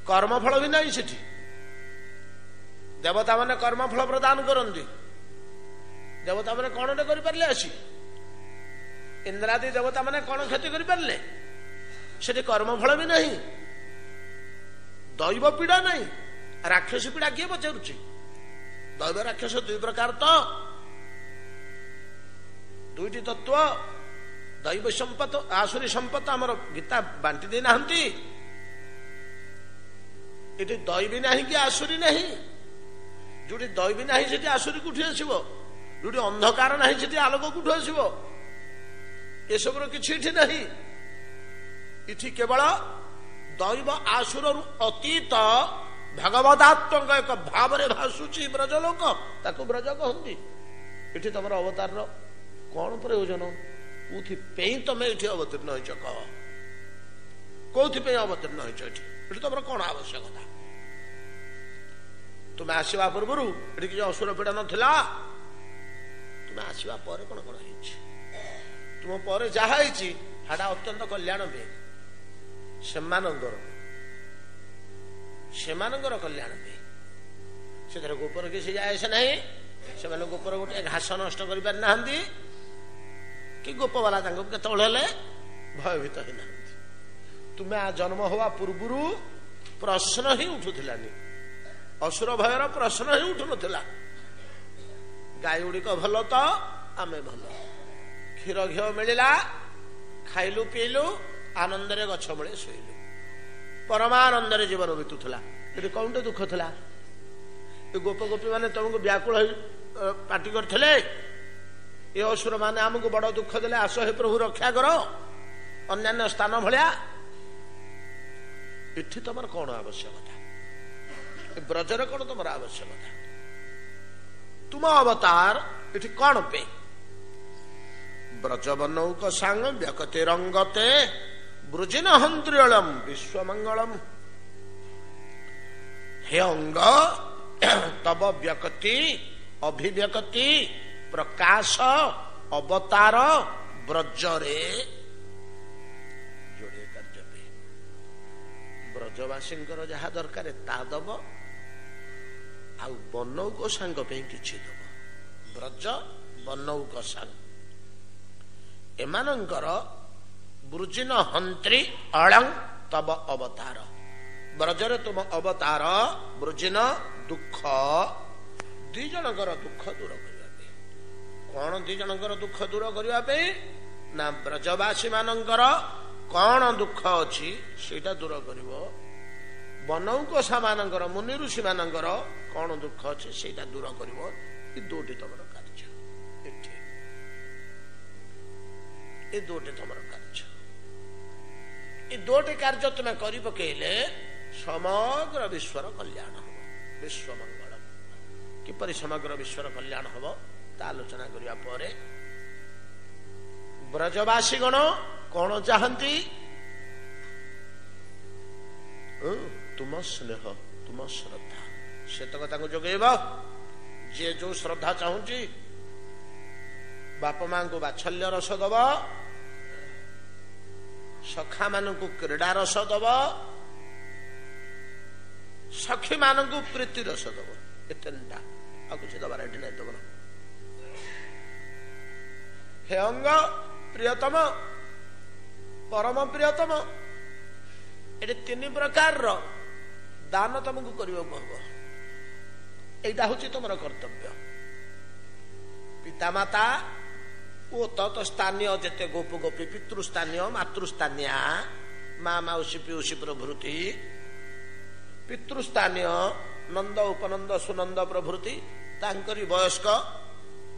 କର୍ମଫଳ ବି ନାହିଁ ସେଠି। ଦେବତା ମାନେ କର୍ମଫଳ ପ୍ରଦାନ କରନ୍ତି। ଦେବତା ମାନେ କଣଟେ କରିପାରିଲେ? ଆସି ଇନ୍ଦ୍ରାଦି ଦେବତା ମାନେ କଣ କ୍ଷତି କରିପାରିଲେ? ସେଠି କର୍ମଫଳ ବି ନାହିଁ, ଦୈବ ପୀଡ଼ା ନାହିଁ। ରାକ୍ଷସୀ ପୀଡ଼ା କିଏ ପଚାରୁଛି? ଦୈବ ରାକ୍ଷସ ଦୁଇ ପ୍ରକାର ତ, ଦୁଇଟି ତତ୍ଵ। ଦୈବ ସମ୍ପଦ, ଆସୁରୀ ସମ୍ପଦ ଆମର ଗୀତା ବାଣ୍ଟି ଦେଇନାହାନ୍ତି। ଏଠି ଦୈବୀ ନାହିଁ କି ଆସୁରୀ ନାହିଁ। ଯୋଉଠି ଦୈବୀ ନାହିଁ ସେଠି ଆସୁରୀ କୋଉଠି ଆସିବ? ଯୋଉଠି ଅନ୍ଧକାର ନାହିଁ ସେଠି ଆଲୋକ କୋଉଠୁ ଆସିବ? ଏସବୁର କିଛି ଏଠି ନାହିଁ। ଏଠି କେବଳ ଦୈବ ଆସୁରରୁ ଅତୀତ ଭଗବଦାତ୍ମକ ଏକ ଭାବରେ ଭାସୁଛି ବ୍ରଜ ଲୋକ, ତାକୁ ବ୍ରଜ କହନ୍ତି। ଏଠି ତମର ଅବତାରର କଣ ପ୍ରୟୋଜନ? କୋଉଥିପାଇଁ ତମେ ଏଠି ଅବତୀର୍ଣ୍ଣ ହେଇଛ? କହ, କୋଉଥିପାଇଁ ଅବତୀର୍ଣ୍ଣ ହେଇଛ ଏଠି? ଏଠି ତମର କଣ ଆବଶ୍ୟକତା? ତୁମେ ଆସିବା ପୂର୍ବରୁ ଏଠି କିଛି ଅସୁର ପୀଡ଼ା ନଥିଲା। ତୁମେ ଆସିବା ପରେ କଣ କଣ ହେଇଛି? ତୁମ ପରେ ଯାହା ହେଇଛି ସେଟା ଅତ୍ୟନ୍ତ କଲ୍ୟାଣ ପାଇଁ, ସେମାନଙ୍କର କଲ୍ୟାଣ ପାଇଁ। ସେଥିରେ ଗୋପର କିଛି ଯାଏ ଆସେ ନାହିଁ। ସେମାନେ ଗୋପର ଗୋଟେ ଘାସ ନଷ୍ଟ କରିପାରି ନାହାନ୍ତି, କି ଗୋପବାଲା ତାଙ୍କୁ କେତେବେଳେ ହେଲେ ଭୟଭୀତ ହେଇନାହାନ୍ତି। ତୁମେ ଜନ୍ମ ହବା ପୂର୍ବରୁ ପ୍ରଶ୍ନ ହିଁ ଉଠୁଥିଲାନି, ଅସୁର ଭୟର ପ୍ରଶ୍ନ ହିଁ ଉଠୁନଥିଲା। ଗାଈ ଗୁଡିକ ଭଲ ତ ଆମେ ଭଲ, କ୍ଷୀର ଘିଅ ମିଳିଲା, ଖାଇଲୁ ପିଇଲୁ, ଆନନ୍ଦରେ ଗଛ ମୂଳେ ଶୋଇଲୁ, ପରମାନନ୍ଦରେ ଜୀବନ ବିତୁଥିଲା। ଏଠି କଣଟେ ଦୁଃଖ ଥିଲା? ଏ ଗୋପ ଗୋପୀ ମାନେ ତମକୁ ବ୍ୟାକୁଳ ହୋଇ ପାଟି କରିଥିଲେ, ଏ ଅସୁର ମାନେ ଆମକୁ ବଡ ଦୁଃଖ ଦେଲେ, ଆସ ହେ ପ୍ରଭୁ ରକ୍ଷା କର, ଅନ୍ୟାନ୍ୟ ସ୍ଥାନ ଭଳିଆ। ଏଠି ତମର କଣ ଆବଶ୍ୟକତା? ଏ ବ୍ରଜରେ କଣ ତମର ଆବଶ୍ୟକତା? ତୁମ ଅବତାର ଏଠି କଣ ପେ? ବ୍ରଜବନୌକ ସାଙ୍ଗ ବ୍ୟକତେ ରଙ୍ଗତେ ବୃଜିନ ହନ୍ତ୍ରିୟଳମ ବିଶ୍ୱମଙ୍ଗଳମ। ହେ ଅଙ୍ଗ, ତବ ବ୍ୟକତି, ଅଭିବ୍ୟକତି, ପ୍ରକାଶ, ଅବତାର ବ୍ରଜରେ ଯୋଡେ କାର୍ଯ୍ୟ ପେ। ବ୍ରଜବାସୀଙ୍କର ଯାହା ଦରକାର ତା ଦବ, ଆଉ ବନୌକ ସାଙ୍ଗ ପାଇଁ କିଛି ଦବ। ବ୍ରଜ ବନୌକ ସାଙ୍ଗ ଏମାନଙ୍କର ବୃଜିନ ହନ୍ତ୍ରି ଅଳଂ ତବ ଅବତାର। ବ୍ରଜରେ ତୁମ ଅବତାର ବୃଜିନ ଦୁଃଖ, ଦି ଜଣଙ୍କର ଦୁଃଖ ଦୂର କରିବା ପାଇଁ। କଣ ଦି ଜଣଙ୍କର ଦୁଃଖ ଦୂର କରିବା ପାଇଁ? ନା ବ୍ରଜବାସୀ ମାନଙ୍କର କଣ ଦୁଃଖ ଅଛି ସେଇଟା ଦୂର କରିବ। ବନୌକସା ମାନଙ୍କର, ମୁନି ଋଷି ମାନଙ୍କର କଣ ଦୁଃଖ ଅଛି ସେଇଟା ଦୂର କରିବ। ଏ ଦୁଇଟି ତମର କାର୍ଯ୍ୟ ଏଠି, ଏ ଦୁଇଟି ତମର କାର୍ଯ୍ୟ। ଏ ଦୁଇଟି କାର୍ଯ୍ୟ ତୁମେ କରି ପକେଇଲେ ସମଗ୍ର ବିଶ୍ୱର କଲ୍ୟାଣ ହବ, ବିଶ୍ୱମଙ୍ଗଳ। କିପରି ସମଗ୍ର ବିଶ୍ୱର କଲ୍ୟାଣ ହବ ତା ଆଲୋଚନା କରିବା ପରେ, ବ୍ରଜବାସୀ ଗଣ କଣ ଚାହାନ୍ତି? ତୁମ ସ୍ନେହ, ତୁମ ଶ୍ରଦ୍ଧା, ସେତକ ତାଙ୍କୁ ଯୋଗେଇବ। ଯିଏ ଯୋଉ ଶ୍ରଦ୍ଧା ଚାହୁଁଛି, ବାପା ମାଙ୍କୁ ବାତ୍ସଲ୍ୟ ରସ ଦବ, ସଖା ମାନଙ୍କୁ କ୍ରୀଡା ରସ ଦବ, ସଖୀ ମାନଙ୍କୁ ପ୍ରୀତି ରସ ଦବ। ଏ ତିନିଟା, ଆଉ କିଛି ଦବାର ଏଠି ନାହିଁ ତମର। ହେ ଅଙ୍ଗ ପ୍ରିୟତମ, ପରମ ପ୍ରିୟତମ, ଏଠି ତିନି ପ୍ରକାରର ଦାନ ତମକୁ କରିବାକୁ ହବ। এইটা হচ্ছে তোমার কর্তব্য। পিতামাতা ও তৎস্থানীয় যেতে গোপ গোপী, পিতৃস্থানীয় মাতৃস্থানীয় মা মাউসী পিউসী প্রভৃতি, পিতৃস্থানীয় নন্দ উপনন্দ সুনন্দ প্রভৃতি তাঙ্করি বয়স্ক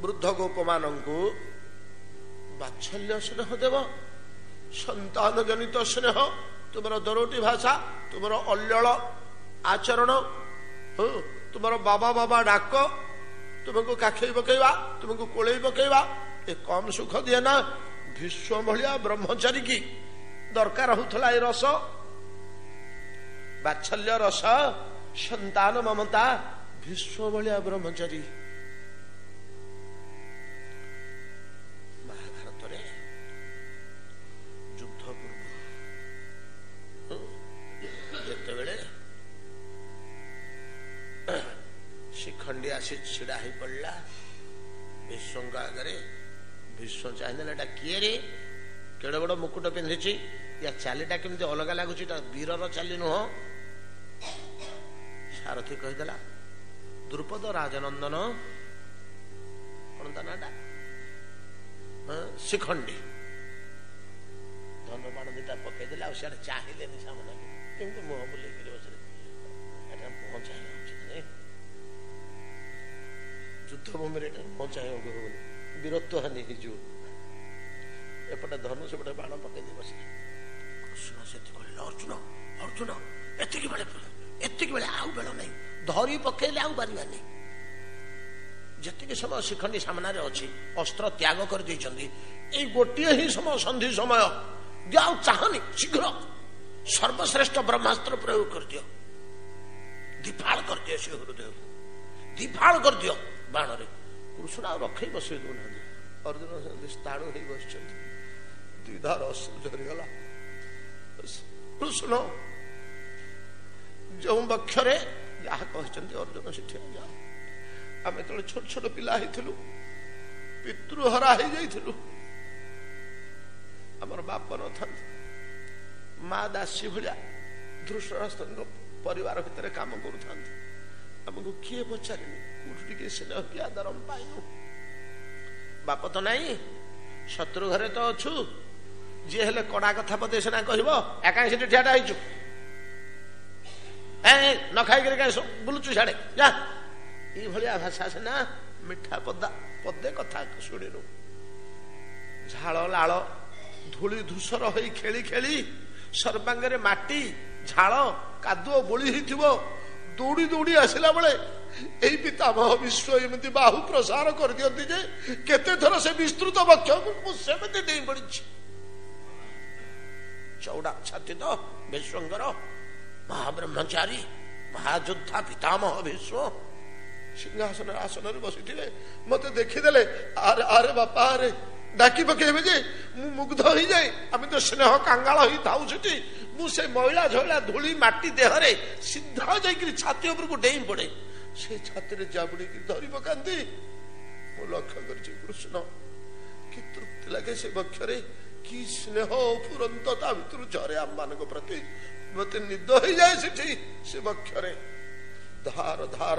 বৃদ্ধ গোপ মানଙ୍କୁ বাৎসল্য স্নেহ দেব। সন্তান জনিত স্নেহ, তোমার দরোটি ভাষা, তোমার অল্লଳ ଆଚରଣ, ତୁମର ବାବା ବାବା ଡାକ, ତୁମକୁ କାଖେଇ ପକେଇବା, ତୁମକୁ କୋଳେଇ ପକେଇବା, ए कम सुख दिए ना। विश्व भलिया ब्रह्मचारी की दरकार होता ए रस, बात्सल्य रस, संतान ममता। विश्व भलिया ब्रह्मचारी महाभारत रे युद्ध पूर्व जेतेबेले शिखंडी आसी छिड़ा ही पड़ला विश्व आगे। विश्व चाहिए किए रे केड़ बड़ मुकुट पिंधि या चालीटा केमती अलग लगुच वीरर चाली नुह। सारथी कहीदेला द्रुपद राजनंदन कौन ता नाटा शिखंडी धन बाण दुटा पकईदेला सियाड़े चाहिए सामने केमती मुह बुले बसले मुह चाहिए युद्ध भूमि मुह चाहिए वीरत्व हानि हो एपटे धनु सेपटे बाण पकई बसले। कृष्ण से अर्जुन अर्जुन एतिक बेले आउ बेल नहीं धरी पकईले आउ पार नहीं। जी समय शिखंडी सामने अच्छी अस्त्र त्याग कर गोटे ही समय संधि समय जाओ चाहनी शीघ्र सर्वश्रेष्ठ ब्रह्मास्त्र प्रयोग कर दियो, दिफाड़ कर दियो से हृदय दिफाड़ कर दियो बाण रे। कृष्ण आ रखे बसई दौना अर्जुन स्थाणु हो बस द्विधार अश्रु झरीगला। कृष्ण जो बक्षरे जहाँ कहते अर्जुन से जाओ आम जो छोट छोट पिला पितृहरा हो जाइलु आमर बाप न था माँ दासी भाया धृष्टराष्ट्र परिवार भितर काम करमको किए पचारे टे स्नेह किया दरम पाइनु बाप तो नहीं शत्रु घरे तो अच्छु जी हेले कड़ा कथा पदे सीना कह एका से ठियाटा हो न खाई बुलुचु साड़े जा ये भाषा सीना मिठा पदे कथा शुणु झाल लाल धूली धूसर हो खेली खेली सर्वांगे माटी झाल कादुओ बोली दौड़ी दौड़ी आसला बेले यही पितामह विश्व एमती बाहु प्रसार कर दियंती जे केते थर से विस्तृत वक्ष सेमती डेई पड़ी चौड़ा छाती तो विश्वंगर महाब्रह्मचारी महायोद्धा पितामह विश्व सिंहासन आसन बसी मत देखीदे आरे आरे बापा आरे डाकी पकेबे जे मुग्ध हो जाए आम तो स्नेह कांगाल ही थाऊ से मुझे मैला झला धूली माटी देहरे सीधा जाकि छाती उपर को डेई पड़े से छाती जाबुड़ी धरी पकाती मु लक्ष्य कर कृष्ण कि तृप्ति लगे से बक्षरे कि स्नेह फुरंता भर झरे आम मान प्रति मत निद हो जाए से बक्षरे धार धार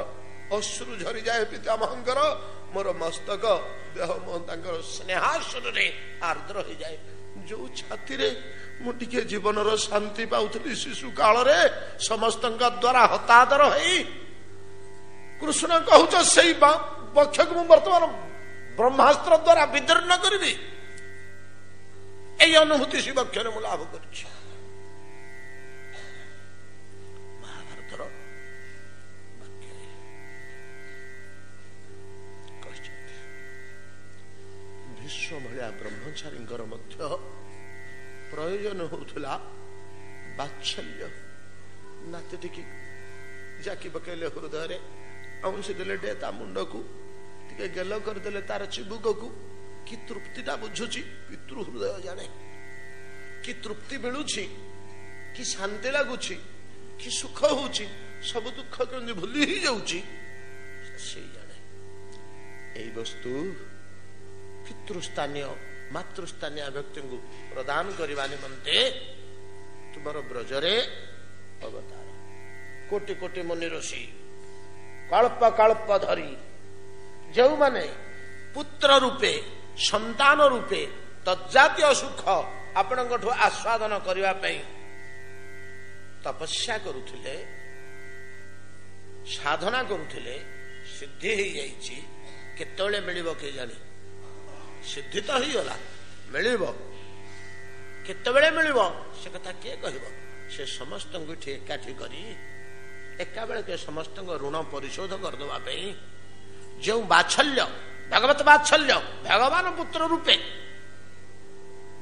अश्रु झरी जाए पितामहंकर मोर मस्तक देह मोहर स्नेहाश्र आर्द्र हो जाए जो छाती रे मुझे जीवन शांति पाऊली शिशु काल रे समस्त द्वारा हतादर हो कृष्ण कहूच से पक्ष को वर्तमान ब्रह्मास्त्र द्वारा विदीर्ण करी अनुभूति से पक्षर मु लाभ कर महाभारतर विश्व भाया ब्रह्मचारी प्रयोजन होता बात्सल्य नाती टिकी जाकी पकड़े हृदय अंशी देले ता मुंड को टे गेल करदे तार चिबुक को कि तृप्तिटा बुझुची पितृ हृदय जाने कि तृप्ति मिलुची कि शांति लगुच कि सुख होची सब दुख केमती भूली ही जाऊची से जाने यही वस्तु पितृस्थानीय मातृस्थानीय व्यक्ति को प्रदान करने निमंते तुमर ब्रजरे अवतार कोटि कोटि मुनि ऋषि कल्प कल्प धरी जो माने पुत्र रूपे संतान रूपे तज्जातीय सुख आपण आस्वादन करने तपस्या करुले साधना करुले सिद्धि हो जाइए केतले मिल के जानी सिद्धि तो ही गला मिल केतबेले मिल से कथा किए कह से समस्त एकाठी करी एका बेले समस्त ऋण परिशोध करदे जो बात्सल्य भगवत बात्सल्य भगवान पुत्र रूपे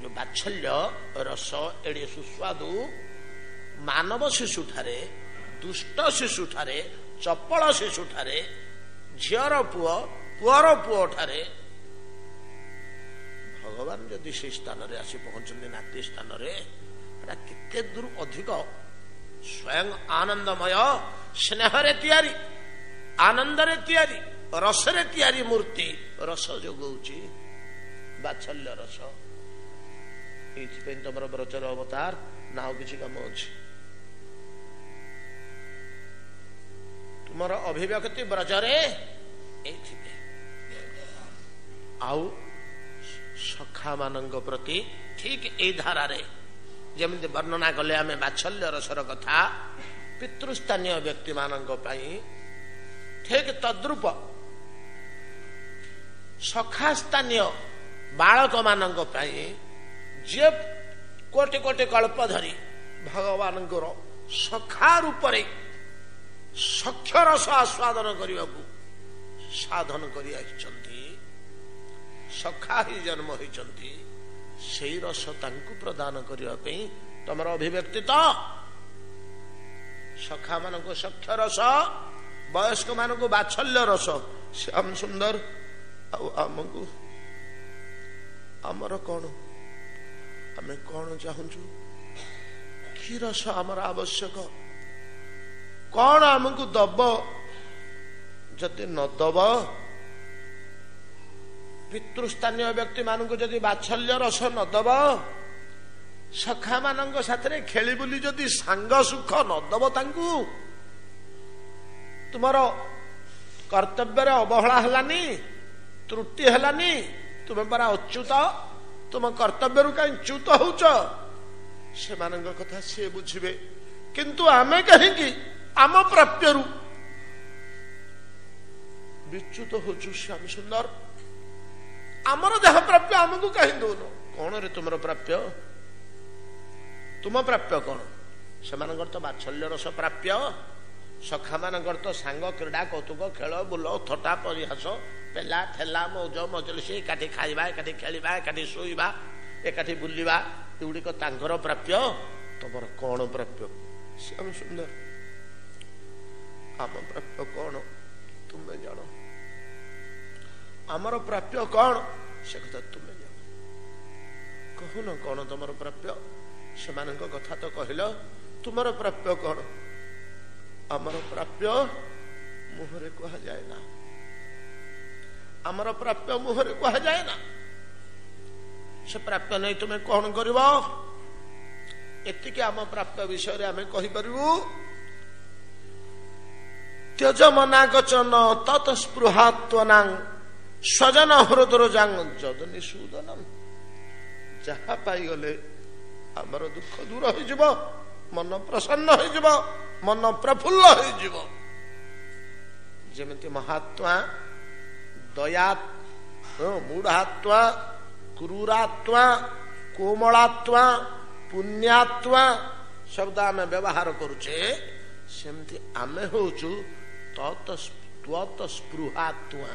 जो बात्सल्य रस एड़े सुस्वादु मानव शिशु ठारे दुष्ट शिशु ठारे चपल शिशु ठारे झीर पुओ पुअर पुओ ठारे भगवान जदि से स्थान रे आसी पहुंचते नाती स्थान रे केते दूर अधिक स्वयं आनंदमय स्नेहरे तैयारी आनंदरे तैयारी रसरे तैयारी मूर्ति रस जोगौची बात्सल्य रस ये तुम ब्रजर अवतार ना किसी कम अच्छी तुमर अभिव्यक्ति ब्रजरे आउ सखा मानंग प्रति ठीक ए धारारे जमी वर्णना कले आम बात्सल्य रसर कथा पितृस्थानीय व्यक्ति मानंग पई ठीक तद्रूप सखा स्थानीय बालक मानंग पई जे कोटि कोटि कल्प धरी भगवान सखा रूप सख्य रस आस्वादन करने को साधन करी सखा ही जन्म होती से रस तांकु प्रदान करने तुम अभिव्यक्ति तो सखा मान को सख्य रस वयस्क मान को बात्सल्य रस श्याम सुंदर आमको आमर कौन आमे कौन चाहूँ कि रस आमर आवश्यक कौन आमको दब जदि न दब पितृस्थानीय व्यक्ति मान को जदि बात्सल्य रस न दब सखा मान साथ खेली बुली जदि सांग सुख न दब तांकु तुमर कर्तव्य अवहेला हलानी त्रुटि हलानी तुम परा अच्युत तुम कर्तव्य कहीं च्युत होच से कथा सी बुझे किंतु आमे कहीं आम प्राप्य विच्युत होचु श्याम सुंदर आमर देह प्राप्य आमको कहीं दौन कौन रे तुम प्राप्य तुम प्राप्य कौन से तो बात्सल्य रस प्राप्य सखा मानकर तो सांग क्रीड़ा कौतुक खेल बुल थटा परिहास पेला ठेला मौज मजलिसी एकाठी खाइबा एकाठी खेलिबा एकाठी शोइबा एकाठी बुलिबा एगुड़िक तांकर प्राप्य तुमर कौन प्राप्य श्याम सुंदर आम प्राप्य कौन तुम्हें जान आमर प्राप्य कौन से कथा तुम्हें जान कहून कौन तुमर प्राप्य से कथा तो कहल तुमर प्राप्य कौन आमर प्राप्य मुहरे कह जाए ना आमर प्राप्य मुहरे कह जाए ना से प्राप्य नहीं तुम्हें कौन कर एतिके आम प्राप्य विषय आम कहीपरू त्यज मनागचन तत्स्पृहात्वनां स्वजन हृदरोजांग जद निषूदनम जहा पाईगले आमर दुख दूर हो मन प्रसन्न हो मन प्रफुल्ल हो जमिति महात्मा दया मूढ़ात्मा क्रूरात्मा कोमलात्मा पुण्यात्मा शब्द आम व्यवहार करुचे सेमती आमे होचु त्वतस्पृहात्मा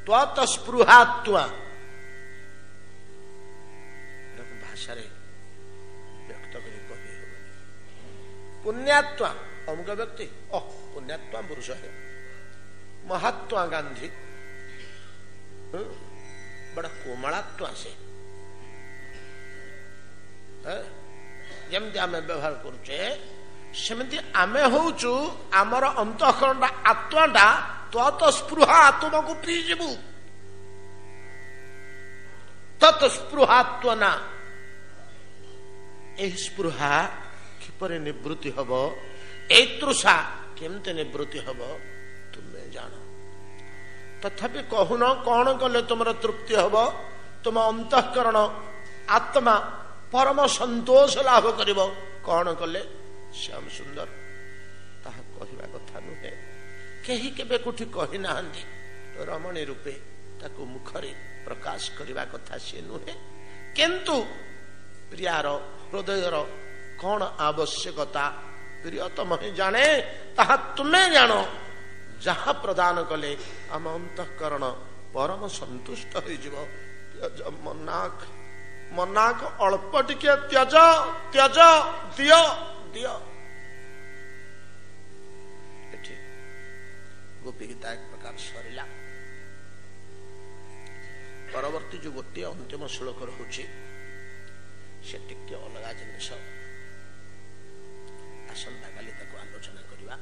त्वतस्पृहात्मा भाषा व्यक्त कर पुण्यात्मा अमुक व्यक्ति पुण्यात्मा पुरुष है महात्मा गांधी बड़ा कोमलात्मा से जमती आम व्यवहार करुचे सेमती आमे होचु आमर अंतःकरण आत्माटा त्वतस्पृहा आत्मा को पीजबू तत्स्पृहात्वना स्पृहा किपरि निवृत्ति हब ए तृषा केमते निवृत्ति हब तुम्हें जान तथापि कहून कौन कले तुमर तृप्ति हब तुम अंतःकरण आत्मा परम संतोष लाभ करिब कौन कले श्याम सुंदर ताहा कहवा कथा नुहे केही केबे कोठी कहि नाहंती रमणी रूपे ताको मुखरे प्रकाश करवा कथा से नुहे किंतु प्रियार हृदयर कौन आवश्यकता प्रियतम ही जाने ताहा तुम्हें जानो जहा प्रदान कले आम अंतःकरण परम संतुष्ट हो। मनाक मनाक अल्प टिके त्यज त्यज दियो दियो। गोपी गीता एक प्रकार सरिला। परवर्ती जो गोटे अंतिम श्लोक रहुछि से टिके अलगा जिनिस। आसंता काली ताको आलोचना करिबा।